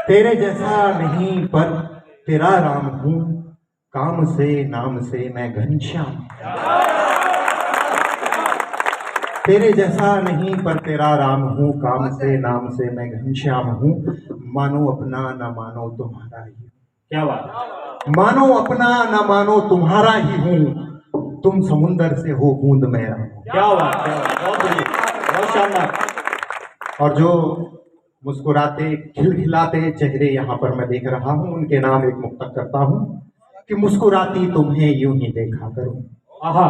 तेरे जैसा नहीं पर तेरा राम हूं, काम से नाम से मैं घनश्याम, तेरे जैसा नहीं पर तेरा राम हूं, काम से नाम से मैं घनश्याम हूं, मानो अपना न मानो तुम्हारा ही। क्या बात, मानो अपना न मानो तुम्हारा ही हूं, तुम समुंदर से हो बूंद मेरा। क्या बात, बहुत बढ़िया, बहुत शानदार। और जो मुस्कुराते खिलखिलाते चेहरे यहाँ पर मैं देख रहा हूँ, उनके नाम एक मुक्तक करता हूँ कि मुस्कुराती तुम्हें यूं ही देखा करूं। आहा,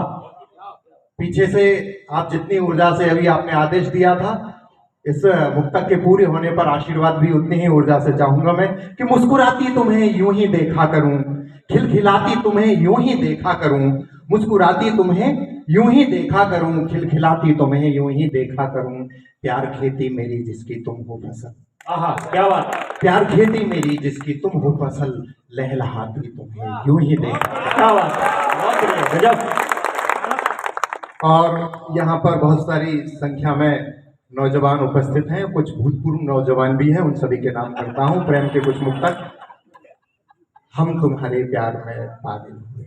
पीछे से आप जितनी ऊर्जा से अभी आपने आदेश दिया था, इस मुक्तक के पूरे होने पर आशीर्वाद भी उतनी ही ऊर्जा से चाहूंगा मैं कि मुस्कुराती तुम्हें यूं ही देखा करूं, खिलखिलाती तुम्हें यूं ही देखा करूं, मुस्कुराती तुम्हें यूं ही देखा करूं, खिलखिलाती तुम्हें यूं ही देखा करूं, प्यार खेती मेरी जिसकी तुम हो फसल। आहा, क्या बात, प्यार खेती मेरी जिसकी तुम हो फसल, लहलहाती तुम्हें यूं ही देखा। क्या बात, बहुत बढ़िया, गजब। और यहाँ पर बहुत सारी संख्या में नौजवान उपस्थित हैं, कुछ भूतपूर्व नौजवान भी हैं, उन सभी के नाम करता हूँ। प्रेम के कुछ मुक्तक। हम तुम्हारे प्यार में पागल हुए,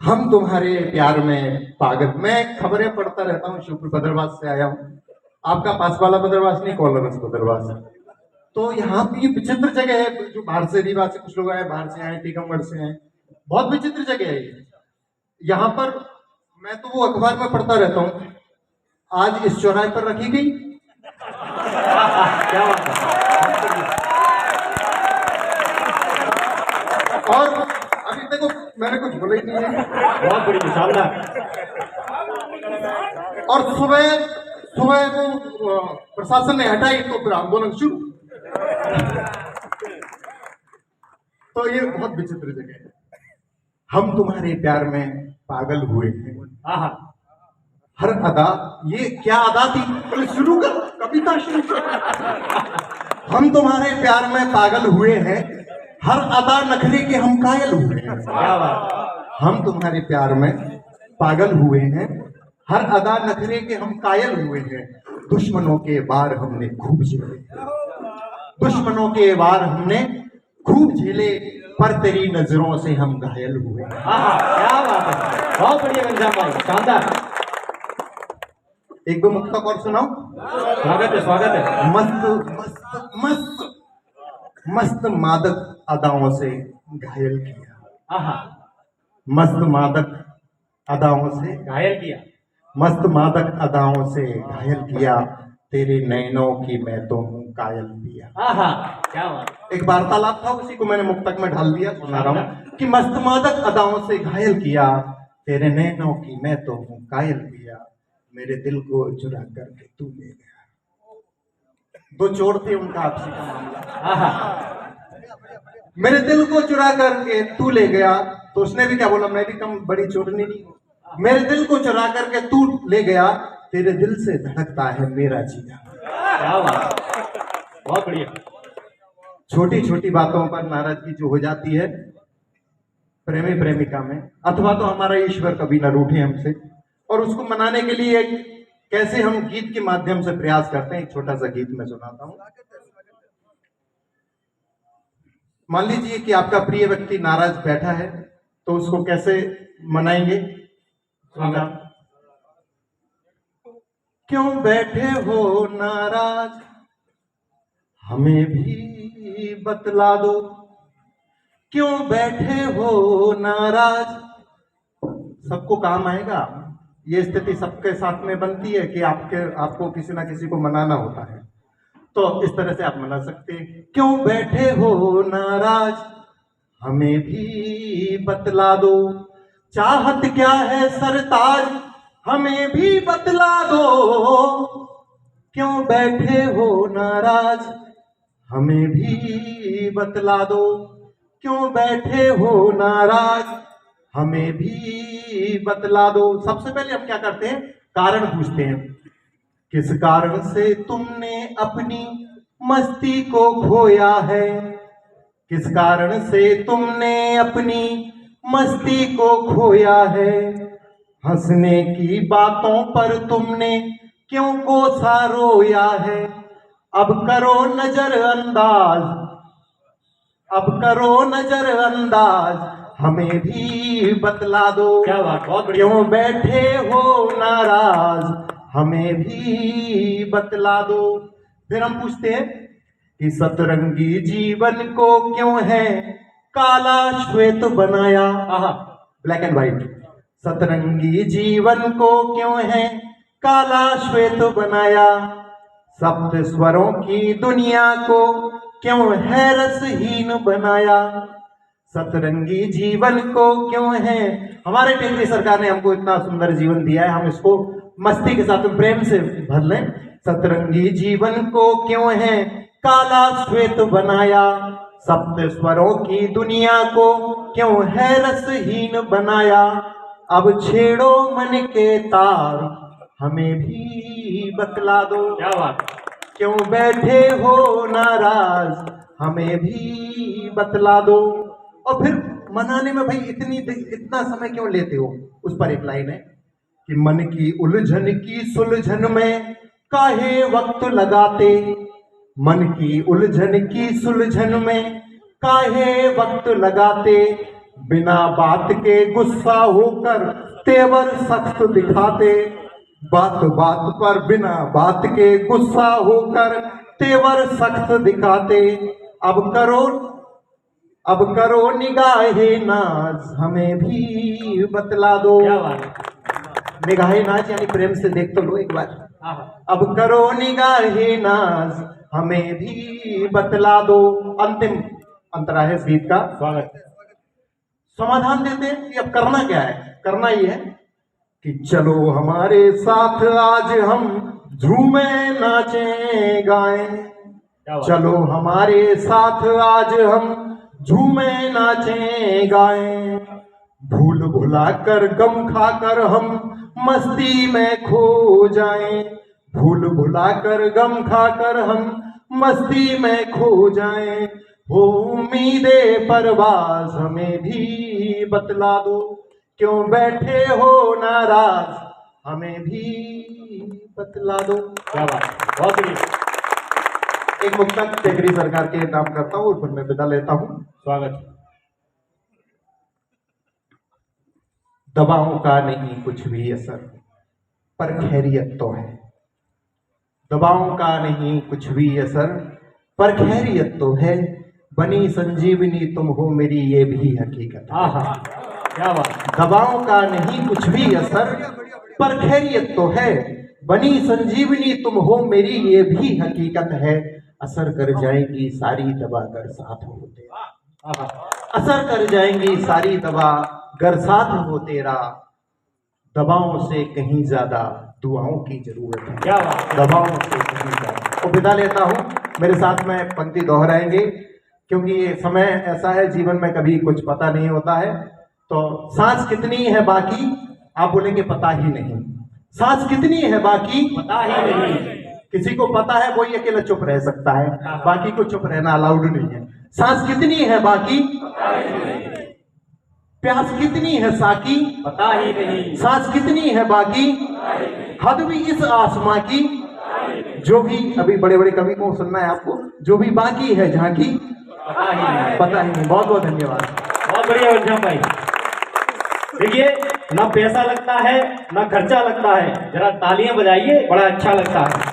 हम तुम्हारे प्यार में पागल। मैं खबरें पढ़ता रहता हूँ, शिवपुर बदरवास से आया हूँ। आपका पास वाला बदरवास नहीं, कॉलोनस बदरवास है। तो यहाँ पे विचित्र जगह है, जो बाहर से रीवा से कुछ लोग आए, बाहर से आए, टीकमगढ़ से आए, बहुत विचित्र जगह है ये। यहाँ पर मैं तो वो अखबार में पढ़ता रहता हूँ, आज इस चौराहे पर रखी गई। क्या बात है। और अभी देखो मैंने कुछ बोला ही नहीं है। बहुत बड़ी शानदार। और सुबह सुबह वो प्रशासन ने हटाई तो फिर आंदोलन शुरू। तो ये बहुत विचित्र जगह है। हम तुम्हारे प्यार में पागल हुए हैं। आहा, हर अदा, ये क्या अदा थी? बोले शुरू कर, कविता शुरू कर। हम तुम्हारे प्यार में पागल हुए हैं, हर अदा नखरे के हम कायल हुए हैं। क्या बात। हम तुम्हारे प्यार में पागल हुए हैं, हर अदा नखरे के हम कायल हुए हैं। दुश्मनों के वार हमने खूब झेले, दुश्मनों के वार हमने खूब झेले, पर तेरी नजरों से हम घायल हुए। आहा, क्या बात है। बहुत बढ़िया घनश्याम भाई, शानदार। एक दो मुक्तक और सुनाओ। स्वागत है, स्वागत है। मस्त मस्त मस्त मस्त मादक अदाओं से घायल किया। आहा, मस्त मादक अदाओं से, घायल किया। मस्त मादक अदाओं से घायल किया, तेरे नैनों की मैं तो हूँ कायल पिया। आहा, क्या बात। एक वार्तालाप था, उसी को मैंने मुक्तक में ढाल दिया, सुना रहा हूँ कि मस्त मादक अदाओं से घायल किया, तेरे नैनों की मैं तो हूँ कायल पिया, मेरे दिल को चुरा करके तू ले गया। दो चोर थे, उनका आपसी का मामला। आहा, मेरे दिल को चुरा करके तू ले गया, तो उसने भी क्या बोला, मैं भी कम बड़ी चोरनी नहीं हूँ। मेरे दिल को चुरा करके तू ले गया, तेरे दिल से धड़कता है मेरा जिया। क्या बात। बहुत बढ़िया। छोटी छोटी बातों पर नाराजगी जो हो जाती है प्रेमी प्रेमिका में, अथवा तो हमारा ईश्वर कभी न रूठे हमसे, और उसको मनाने के लिए कैसे हम गीत के माध्यम से प्रयास करते हैं। एक छोटा सा गीत मैं सुनाता हूं। मान लीजिए कि आपका प्रिय व्यक्ति नाराज बैठा है, तो उसको कैसे मनाएंगे? क्यों बैठे हो नाराज, हमें भी बतला दो। क्यों बैठे हो नाराज, सबको काम आएगा। ये स्थिति सबके साथ में बनती है कि आपको किसी ना किसी को मनाना होता है, तो इस तरह से आप मना सकते हैं। क्यों बैठे हो नाराज, हमें भी बतला दो। चाहत क्या है सरताज, हमें भी बतला दो। क्यों बैठे हो नाराज, हमें भी बतला दो। क्यों बैठे हो नाराज, हमें भी बतला दो। सबसे पहले हम क्या करते हैं, कारण पूछते हैं। किस कारण से तुमने अपनी मस्ती को खोया है? किस कारण से तुमने अपनी मस्ती को खोया है? हंसने की बातों पर तुमने क्यों कोसा रोया है? अब करो नजरअंदाज, अब करो नजरअंदाज, हमें भी बतला दो। क्या बात, बहुत बढ़िया। क्यों बैठे हो नाराज, हमें भी बतला दो। फिर हम पूछते हैं कि सतरंगी जीवन को क्यों है काला श्वेत बनाया? आहा, ब्लैक एंड व्हाइट। सतरंगी जीवन को क्यों है काला श्वेत बनाया? सप्त स्वरों की दुनिया को क्यों है रसहीन बनाया? सतरंगी जीवन को क्यों है, हमारे केंद्रीय सरकार ने हमको इतना सुंदर जीवन दिया है, हम इसको मस्ती के साथ प्रेम से भर लें। सतरंगी जीवन को क्यों है काला श्वेत बनाया? सप्त स्वरों की दुनिया को क्यों है रसहीन बनाया? अब छेड़ो मन के तार, हमें भी बतला दो। क्या बात। क्यों बैठे हो नाराज, हमें भी बतला दो। और फिर मनाने में भाई इतना समय क्यों लेते हो? उस पर एक लाइन है कि मन की उलझन की सुलझन में काहे वक्त लगाते? मन की उलझन की सुलझन में काहे वक्त लगाते? बिना बात के गुस्सा होकर तेवर सख्त दिखाते, बात बात पर बिना बात के गुस्सा होकर तेवर सख्त दिखाते। अब करो निगाहे नाज, हमें भी बतला दो। क्या बात है। निगाहे नाज यानी प्रेम से देख तो लो एक बार। अब करो निगाहे नाज, हमें भी बतला दो। अंतिम अंतरा है इस गीत का। स्वागत। समाधान देते हैं कि अब करना क्या है। करना ये है कि चलो हमारे साथ आज हम झूमें नाचें गाएं, क्या बात। चलो हमारे साथ आज हम झूमें नाचें गाएं। भूल भुला कर गम खाकर हम मस्ती में खो जाएं, भूल भुला कर गम खाकर हम मस्ती में खो जाएं। हो उम्मीदे परवाज, हमें भी बतला दो। क्यों बैठे हो नाराज, हमें भी बतला दो। क्या बात है। बहुत बढ़िया। एक मुक्तक टेकरी सरकार के नाम करता हूँ और फिर मैं विदा लेता हूँ। स्वागत। दवाओं का नहीं कुछ भी असर, पर खैरियत तो है। दवाओं का नहीं कुछ भी असर, पर खैरियत तो है। बनी संजीवनी तुम हो मेरी, ये भी हकीकत है। आहा, क्या बात। दवाओं का नहीं कुछ भी असर, पर खैरियत तो है। बनी संजीवनी तुम हो मेरी, ये भी हकीकत है। असर कर जाएंगी सारी दवा गर साथ हो तेरा, आहा, असर कर जाएंगी सारी दवा गर साथ हो तेरा। दवाओं से कहीं ज्यादा दुआओं की जरूरत है। क्या बात। दवाओं से कहीं ज्यादा। तो विदा लेता हूँ। मेरे साथ में पंक्ति दोहराएंगे क्योंकि ये समय ऐसा है, जीवन में कभी कुछ पता नहीं होता है। तो सांस कितनी है बाकी, आप बोलेंगे पता ही नहीं। सांस कितनी है बाकी, पता ही नहीं। किसी को पता है वही अकेला चुप रह सकता है, बाकी को चुप रहना अलाउड नहीं है। सांस कितनी है बाकी, प्यास कितनी है साकी, पता ही नहीं। सांस कितनी है बाकी, हद भी इस आसमां की। जो भी अभी बड़े बड़े कवि को सुनना है आपको, जो भी बाकी है झांकी, पता ही नहीं। पता ही नहीं। बहुत बहुत धन्यवाद। बहुत बढ़िया घनश्याम भाई। देखिए, ना पैसा लगता है ना खर्चा लगता है, जरा तालियां बजाइए, बड़ा अच्छा लगता है।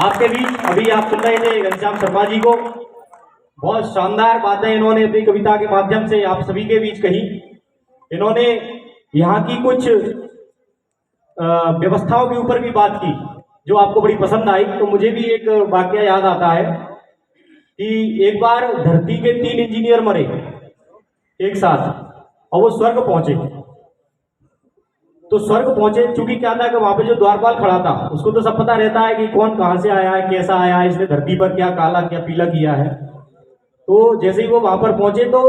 आपके बीच अभी आप सुन रहे थे घनश्याम शर्मा जी को। बहुत शानदार बातें इन्होंने अपनी कविता के माध्यम से आप सभी के बीच कही। इन्होंने यहाँ की कुछ व्यवस्थाओं के ऊपर भी बात की जो आपको बड़ी पसंद आई। तो मुझे भी एक वाकया याद आता है कि एक बार धरती के 3 इंजीनियर मरे एक साथ और वो स्वर्ग पहुंचे। तो स्वर्ग पहुंचे, चूंकि क्या था कि वहां पे जो द्वारपाल खड़ा था उसको तो सब पता रहता है कि कौन कहां से आया है, कैसा आया है, इसने धरती पर क्या काला क्या पीला किया है। तो जैसे ही वो वहां पर पहुंचे तो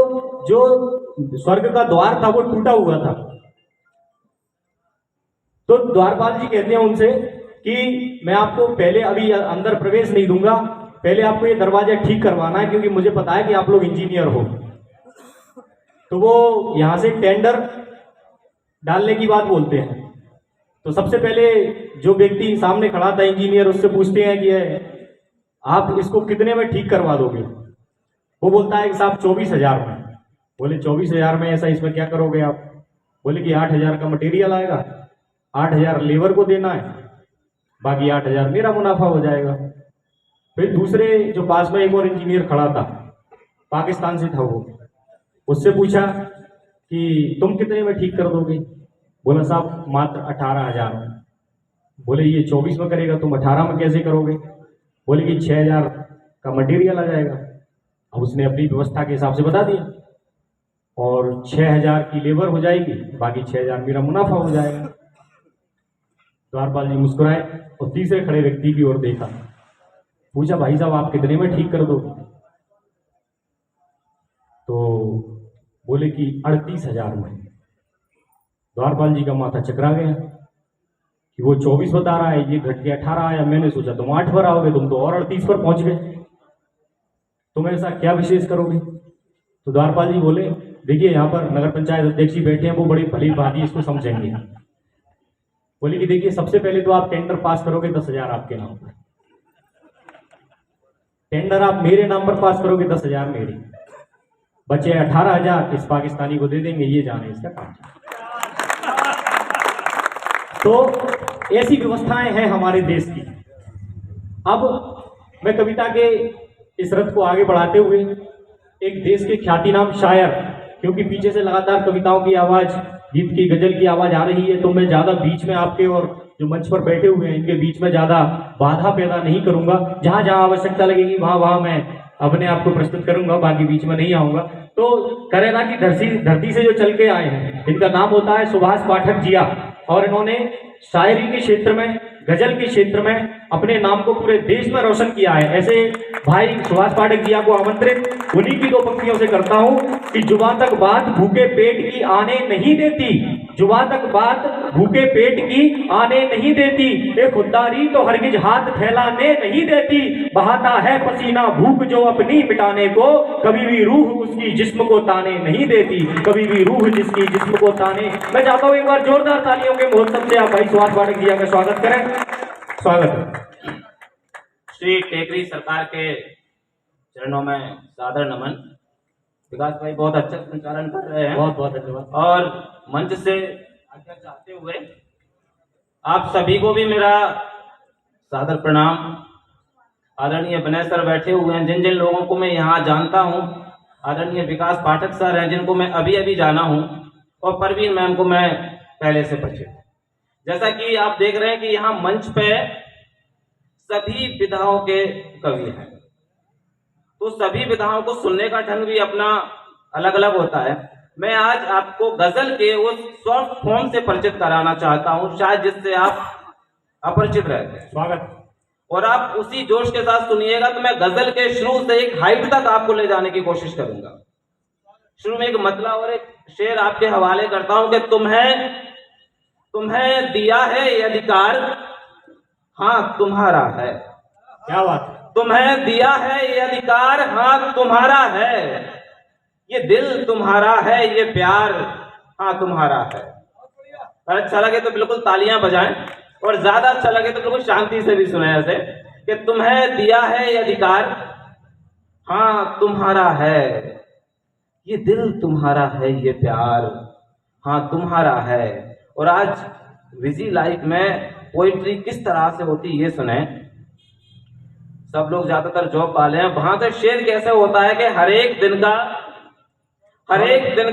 जो स्वर्ग का द्वार था वो टूटा हुआ था। तो द्वारपाल जी कहते हैं उनसे कि मैं आपको पहले अभी अंदर प्रवेश नहीं दूंगा, पहले आपको ये दरवाजा ठीक करवाना है क्योंकि मुझे पता है कि आप लोग इंजीनियर हो। तो वो यहां से टेंडर डालने की बात बोलते हैं। तो सबसे पहले जो व्यक्ति सामने खड़ा था इंजीनियर, उससे पूछते हैं कि आप इसको कितने में ठीक करवा दोगे। वो बोलता है कि साहब 24,000 में। बोले 24,000 में ऐसा, इसमें क्या करोगे आप। बोले कि 8,000 का मटेरियल आएगा, 8,000 लेबर को देना है, बाकी 8,000 मेरा मुनाफा हो जाएगा। फिर दूसरे जो पास में एक और इंजीनियर खड़ा था, पाकिस्तान से था वो, उससे पूछा कि तुम कितने में ठीक कर दोगे। बोला साहब मात्र 18,000 में। बोले ये 24 में करेगा, तुम 18 में कैसे करोगे। बोले कि 6,000 का मटेरियल आ जाएगा। अब उसने अपनी व्यवस्था के हिसाब से बता दिया और 6,000 की लेबर हो जाएगी, बाकी 6,000 मेरा मुनाफा हो जाएगा। द्वारपाल जी मुस्कुराए और तीसरे खड़े व्यक्ति की ओर देखा, पूछा भाई साहब आप कितने में ठीक कर दोगे। तो बोले कि 38,000 में। द्वारपाल जी का माथा चकरा गया कि वो 24 बता रहा है, ये घट के 18 आया। मैंने सोचा तुम 8 पर आओगे, तुम तो और 38 पर पहुंच गए, तुम ऐसा क्या विशेष करोगे। तो द्वारपाल जी बोले देखिए यहाँ पर नगर पंचायत अध्यक्ष जी बैठे हैं, वो बड़ी भली भांति इसको समझेंगे। बोले कि देखिए सबसे पहले तो आप टेंडर पास करोगे 10,000 आपके नाम पर, टेंडर आप मेरे नाम पर पास करोगे 10,000 मेरे, बचे 18,000 इस पाकिस्तानी को दे देंगे, ये जाने इसका काम। तो ऐसी व्यवस्थाएं हैं हमारे देश की। अब मैं कविता के इस रथ को आगे बढ़ाते हुए एक देश के ख्यातिनाम शायर, क्योंकि पीछे से लगातार कविताओं की आवाज, गीत की, गजल की आवाज आ रही है, तो मैं ज्यादा बीच में आपके और जो मंच पर बैठे हुए हैं इनके बीच में ज्यादा बाधा पैदा नहीं करूंगा। जहां जहां आवश्यकता लगेगी वहां वहां मैं अपने आप को प्रस्तुत करूंगा, बाकी बीच में नहीं आऊंगा। तो करेला की धरती से जो चल के आए हैं, इनका नाम होता है सुभाष पाठक जिया, और इन्होंने शायरी के क्षेत्र में, गजल के क्षेत्र में अपने नाम को पूरे देश में रोशन किया है। ऐसे भाई सुभाष पाठक जिया को आमंत्रित उन्हीं की दो पंक्तियों से करता हूं कि जुबान तक बात भूखे पेट की आने नहीं देती, जुबान तक बात भूखे पेट की आने नहीं देती, ये खुददारी तो हरगिज हाथ फैलाने नहीं देती, बहाता है पसीना भूख जो अपनी मिटाने को, कभी भी रूह उसकी जिस्म को ताने नहीं देती, कभी भी रूह जिसकी जिस्म को ताने। मैं चाहता हूं एक बार जोरदार तालियों के महोत्सव से आप भाई सुभाष पाठक जिया का स्वागत करें। स्वागत। श्री टेकरी सरकार के चरणों में सादर नमन। विकास भाई बहुत अच्छा संचालन कर रहे हैं, बहुत बहुत धन्यवाद। और मंच से आज्ञा चाहते हुए आप सभी को भी मेरा सादर प्रणाम। आदरणीय विनय सर बैठे हुए हैं, जिन जिन लोगों को मैं यहाँ जानता हूँ, आदरणीय विकास पाठक सर हैं जिनको मैं अभी अभी जाना हूँ, और परवीन मैम को मैं पहले से परिचित। जैसा कि आप देख रहे हैं कि यहाँ मंच पे सभी विधाओं के कवि हैं, तो सभी विधाओं को सुनने का ढंग भी अपना अलग अलग होता है। मैं आज आपको गजल के उस शॉर्ट फॉर्म से परिचित कराना चाहता हूं, शायद जिससे आप अपरिचित रहते हैं। स्वागत। और आप उसी जोश के साथ सुनिएगा तो मैं गजल के शुरू से एक हाइट तक आपको ले जाने की कोशिश करूंगा। शुरू में एक मतला और एक शेर आपके हवाले करता हूं कि तुम्हें दिया है ये अधिकार, हाँ तुम्हारा है। क्या बात है। तुम्हें दिया है ये अधिकार, हाँ तुम्हारा है, ये दिल तुम्हारा है, ये प्यार हाँ तुम्हारा है। और अच्छा लगे तो बिल्कुल तालियां बजाएं, और ज्यादा अच्छा लगे तो बिल्कुल शांति से भी सुने ऐसे कि तुम्हें दिया है ये अधिकार, हाँ तुम्हारा है, ये दिल तुम्हारा है, ये प्यार हाँ तुम्हारा है। और आज बिजी लाइफ में पोइट्री किस तरह से होती ये सुने। सब लोग ज्यादातर जॉब वाले हैं, वहां से शेर कैसे होता है कि हर एक दिन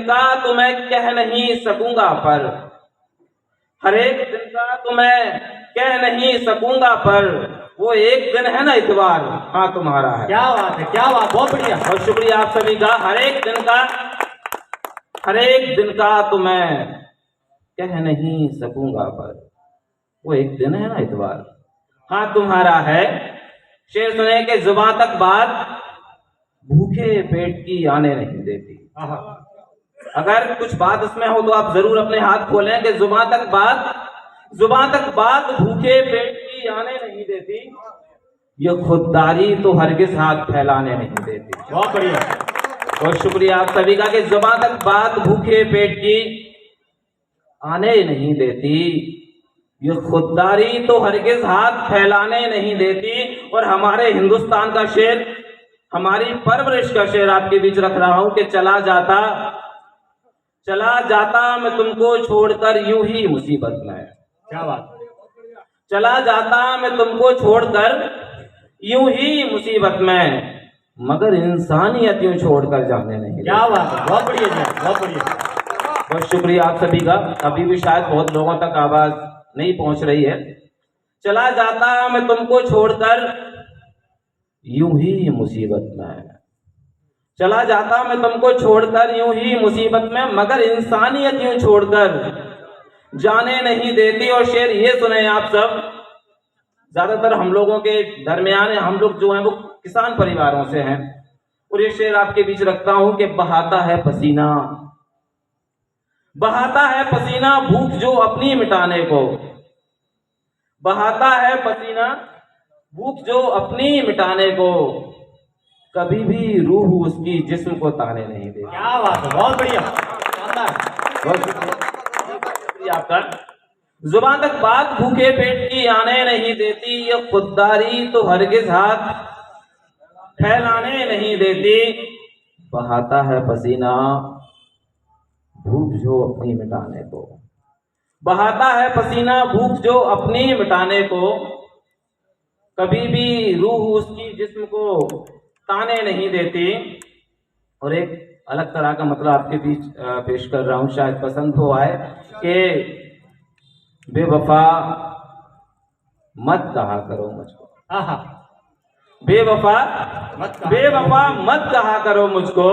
का तो मैं कह नहीं सकूंगा, पर हर एक दिन का तो मैं कह नहीं सकूंगा, पर वो एक दिन है ना इतवार हाँ तुम्हारा है। क्या बात है, क्या बात, बहुत बढ़िया। और शुक्रिया आप सभी का। हर एक दिन का तो मैं कह नहीं सकूंगा, पर वो एक दिन है ना इतवार हाँ तुम्हारा है। शेर सुने कि जुबान तक बात भूखे पेट की आने नहीं देती। अगर कुछ बात उसमें हो तो आप जरूर अपने हाथ खोलें कि जुबान तक बात भूखे पेट की आने नहीं देती, ये खुददारी तो हरगिज हाथ फैलाने नहीं देती। बहुत बढ़िया। और शुक्रिया आप सभी का कि जुबान तक बात भूखे पेट की आने नहीं देती, ये खुददारी तो हरगिज हाथ फैलाने नहीं देती। और हमारे हिंदुस्तान का शेर, हमारी परवरिश का शेर आपके बीच रख रहा हूं कि चला जाता मैं तुमको छोड़कर यूं ही मुसीबत में। क्या बात। चला जाता मैं तुमको छोड़कर यूं ही मुसीबत में, मगर इंसानियत यूं छोड़कर जाने नहीं। क्या बात है, बहुत बढ़िया जी, बहुत बढ़िया। बहुत शुक्रिया आप सभी का। अभी भी शायद बहुत लोगों तक आवाज नहीं पहुंच रही है। चला जाता मैं तुमको छोड़कर यूं ही मुसीबत में, चला जाता मैं तुमको छोड़कर यूं ही मुसीबत में, मगर इंसानियत यूं छोड़कर जाने नहीं देती। और शेर ये सुने आप सब, ज्यादातर हम लोगों के दरमियान हम लोग जो हैं वो किसान परिवारों से हैं, और ये शेर आपके बीच रखता हूं कि बहाता है पसीना भूख जो अपनी मिटाने को, बहाता है पसीना भूख जो अपनी मिटाने को, कभी भी रूह उसकी जिस्म को ताने नहीं देती। क्या बात है, बहुत बढ़िया। बहुत शुक्रिया आपका। जुबान तक बात भूखे पेट की आने नहीं देती, ये खुददारी तो हरगिज हाथ फैलाने नहीं देती, बहाता है पसीना भूख जो अपनी मिटाने को, बहाता है पसीना भूख जो अपनी मिटाने को, कभी भी रूह उसकी जिस्म को ताने नहीं देती। और एक अलग तरह का मतलब आपके बीच पेश कर रहा हूँ, शायद पसंद हो आए कि बेवफा मत कहा करो मुझको, बेवफा मत कहा करो मुझको,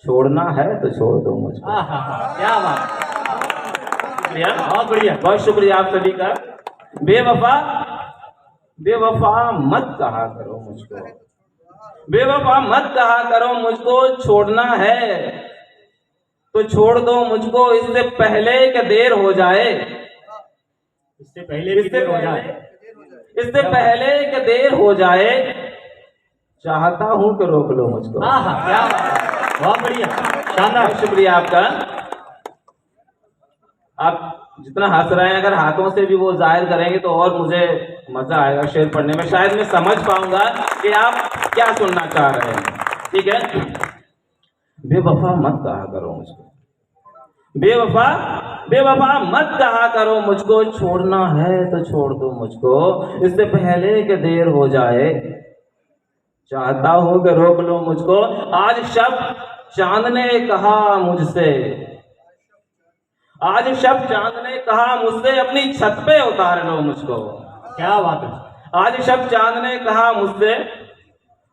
छोड़ना है तो छोड़ दो मुझको। क्या बात, बहुत बढ़िया, बहुत शुक्रिया आप सभी का। बेवफा मत कहा करो मुझको, बेवफा मत कहा करो मुझको, छोड़ना है तो छोड़ दो मुझको, इससे पहले कि देर हो जाए, इससे पहले भी देर हो जाए, इससे पहले कि देर हो जाए, चाहता हूं कि रोक लो मुझको। क्या बात, बहुत बढ़िया, शानदार, बहुत शुक्रिया आपका। आप जितना हंस रहे हैं, अगर हाथों से भी वो जाहिर करेंगे तो और मुझे मजा आएगा शेर पढ़ने में, शायद मैं समझ पाऊंगा कि आप क्या सुनना चाह रहे हैं। ठीक है, बेवफा मत कहा करो मुझको, बेवफा मत कहा करो मुझको, छोड़ना है तो छोड़ दो मुझको, इससे पहले कि देर हो जाए, चाहता हूं कि रोक लो मुझको। आज शब चांद ने कहा मुझसे, आज शब चांद ने कहा मुझसे, अपनी छत पे उतार लो मुझको। क्या बात है, आज शब चांद ने कहा मुझसे,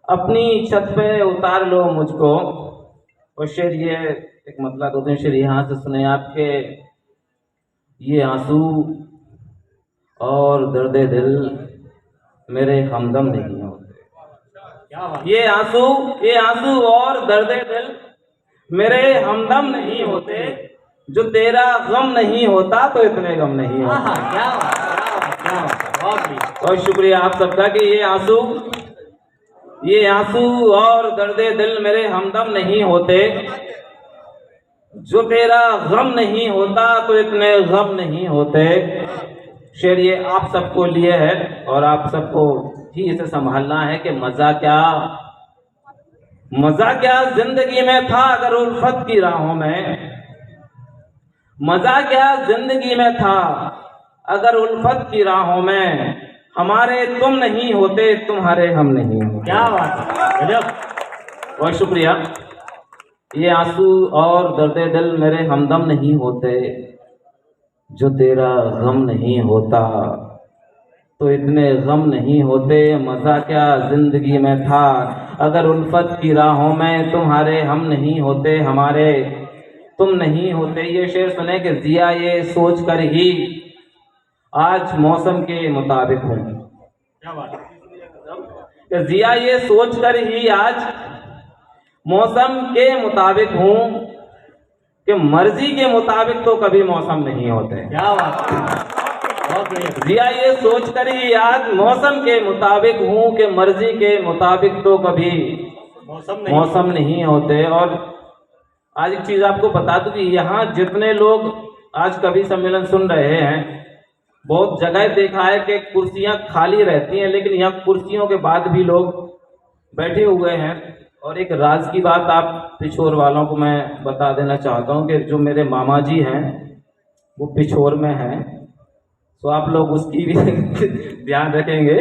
अपनी छत पे उतार लो मुझको। और शेर ये एक मतलब दो तीन शेर यहाँ से सुने आपके, ये आंसू और दर्द दिल मेरे हमदम नहीं होते, क्या बात, ये आंसू और दर्द दिल मेरे हमदम नहीं होते, जो तेरा गम नहीं होता तो इतने गम नहीं होते। क्या बात, क्या बात, बहुत बढ़िया, बहुत शुक्रिया आप सबका कि ये आंसू और दर्द दिल मेरे हमदम नहीं होते, जो तेरा गम नहीं होता तो इतने गम नहीं होते। शेर ये आप सबको लिए है और आप सबको ही इसे संभालना है कि मजा क्या जिंदगी में था अगर उल्फत की राहों में, मजा क्या जिंदगी में था अगर उल्फत की राहों में, हमारे तुम नहीं होते तुम्हारे हम नहीं होते। क्या बात है, गजब, बहुत शुक्रिया। ये आंसू और दर्द दिल मेरे हमदम नहीं होते, जो तेरा गम नहीं होता तो इतने गम नहीं होते, मजा क्या जिंदगी में था अगर उल्फत की राहों में, तुम्हारे हम नहीं होते हमारे तुम नहीं होते। ये शेर सुने कि जिया ये सोच कर ही आज मौसम के मुताबिक हूँ, क्या बात है, कि जिया ये सोच कर ही आज मौसम के मुताबिक हूँ, कि मर्जी के मुताबिक तो कभी मौसम नहीं होते। क्या बात है, बहुत बढ़िया, जिया ये सोच कर ही आज मौसम के मुताबिक हूँ, कि मर्जी के मुताबिक तो कभी मौसम नहीं होते। और आज एक चीज आपको बता दूं कि यहाँ जितने लोग आज कवि सम्मेलन सुन रहे हैं, बहुत जगह देखा है कि कुर्सियां खाली रहती हैं, लेकिन यहाँ कुर्सियों के बाद भी लोग बैठे हुए हैं। और एक राज की बात आप पिछोर वालों को मैं बता देना चाहता हूँ कि जो मेरे मामा जी हैं वो पिछोर में हैं, तो आप लोग उसकी भी ध्यान रखेंगे,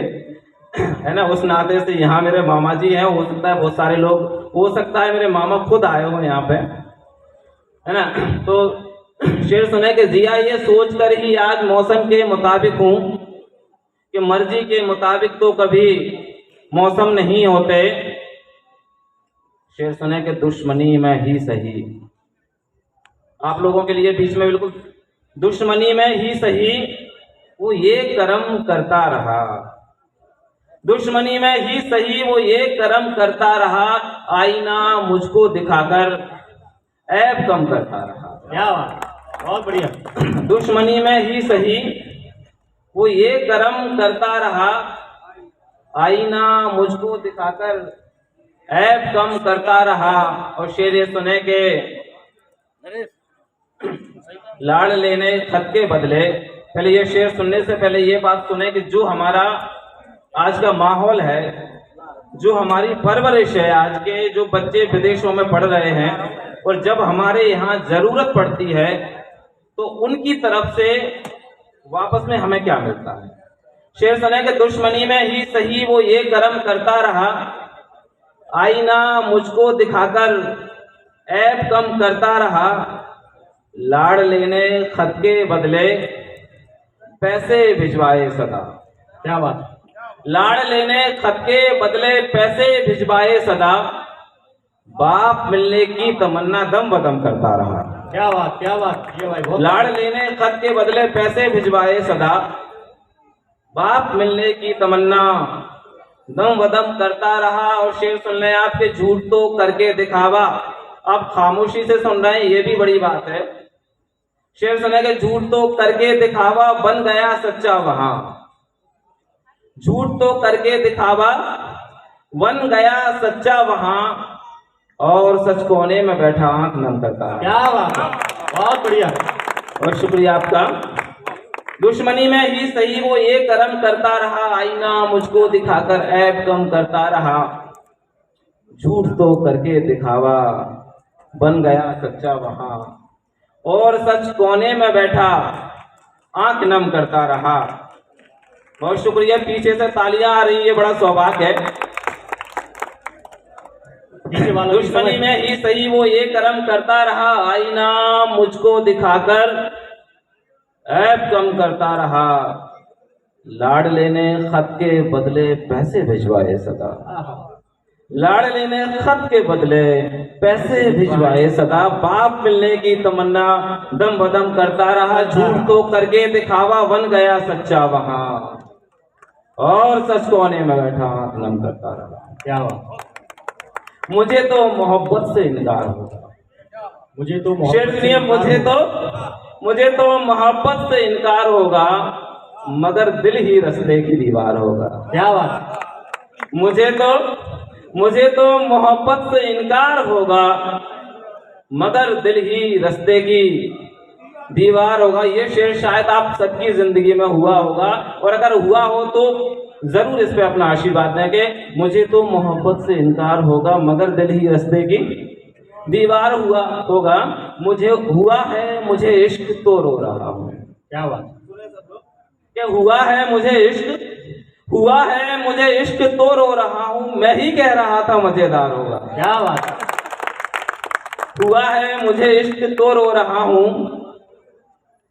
है ना। उस नाते से यहाँ मेरे मामा जी हैं, हो सकता है बहुत सारे लोग, हो सकता है मेरे मामा खुद आए हो यहाँ पे, है ना। तो शेर सुने कि जिया ये सोच कर ही आज मौसम के मुताबिक हूँ, कि मर्जी के मुताबिक तो कभी मौसम नहीं होते। शेर सुने कि दुश्मनी में ही सही, आप लोगों के लिए बीच में बिल्कुल, दुश्मनी में ही सही वो ये कर्म करता रहा, दुश्मनी में ही सही वो ये कर्म करता रहा, आईना मुझको दिखाकर ऐब कम करता रहा। क्या बात, बहुत बढ़िया, दुश्मनी में ही सही वो ये कर्म करता रहा, आईना मुझको दिखाकर ऐब कम करता रहा। और शेर ये सुने के लाड़ लेने खत के बदले, पहले ये शेर सुनने से पहले ये बात सुने कि जो हमारा आज का माहौल है जो हमारी परवरिश है, आज के जो बच्चे विदेशों में पढ़ रहे हैं और जब हमारे यहाँ जरूरत पड़ती है तो उनकी तरफ से वापस में हमें क्या मिलता है। शेर सुने के दुश्मनी में ही सही वो ये कर्म करता रहा, आईना मुझको दिखाकर ऐब कम करता रहा, लाड़ लेने खत के बदले पैसे भिजवाए सदा। क्या बात, लाड़ लेने खत के बदले पैसे भिजवाए सदा, बाप मिलने की तमन्ना दम बदम करता रहा। क्या बात, क्या बात, ये भाई बहुत लाड़ लेने खत के बदले पैसे भिजवाए सदा, बाप मिलने की तमन्ना दम बदम करता रहा। और शेर सुन लें आपके, झूठ तो करके दिखावा, अब खामोशी से सुन रहे हैं, ये भी बड़ी बात है। शेर सुने के झूठ तो करके दिखावा, बन गया सच्चा वहां। झूठ तो करके दिखावा, बन गया सच्चा वहां, और सच कोने में बैठा आंख नम करता है। क्या बात है, बहुत बढ़िया। और शुक्रिया आपका। दुश्मनी में ही सही वो ये कर्म करता रहा, आईना मुझको दिखाकर ऐब कम करता रहा। झूठ तो करके दिखावा, बन गया सच्चा वहां, और सच कोने में बैठा आंख नम करता रहा। बहुत शुक्रिया। पीछे से तालियां आ रही है, बड़ा सौभाग्य है। पीछे वालों की दुश्मनी समझ- में ही सही वो ये कर्म करता रहा, आईना मुझको दिखाकर ऐब कम करता रहा। लाड़ लेने खत के बदले पैसे भिजवाए सदा, लाड़ लेने खत के बदले पैसे भिजवाए सदा, बाप मिलने की तमन्ना दम बदम करता रहा। झूठ तो करके दिखावा, बन गया सच्चा वहां, और सच कोने में बैठा आंख नम करता रहा। क्या बात, मुझे तो मोहब्बत से इनकार होगा। मुझे तो शेर सुनिए, मुझे तो मोहब्बत से इनकार होगा, मगर दिल ही रास्ते की दीवार होगा। क्या बात, मुझे तो मोहब्बत से इनकार होगा, मगर दिल ही रास्ते की दीवार होगा। ये शेर शायद आप सबकी जिंदगी में हुआ होगा, और अगर हुआ हो तो जरूर इस पे अपना आशीर्वाद दें कि मुझे तो मोहब्बत से इनकार होगा, मगर दिल ही रास्ते की दीवार होगा। मुझे हुआ है, मुझे इश्क तो रो रहा हूँ। क्या बात, क्या हुआ है मुझे इश्क तो रो रहा हूँ, मैं ही कह रहा था मजेदार होगा। क्या बात, हुआ है मुझे इश्क तो रो रहा हूँ,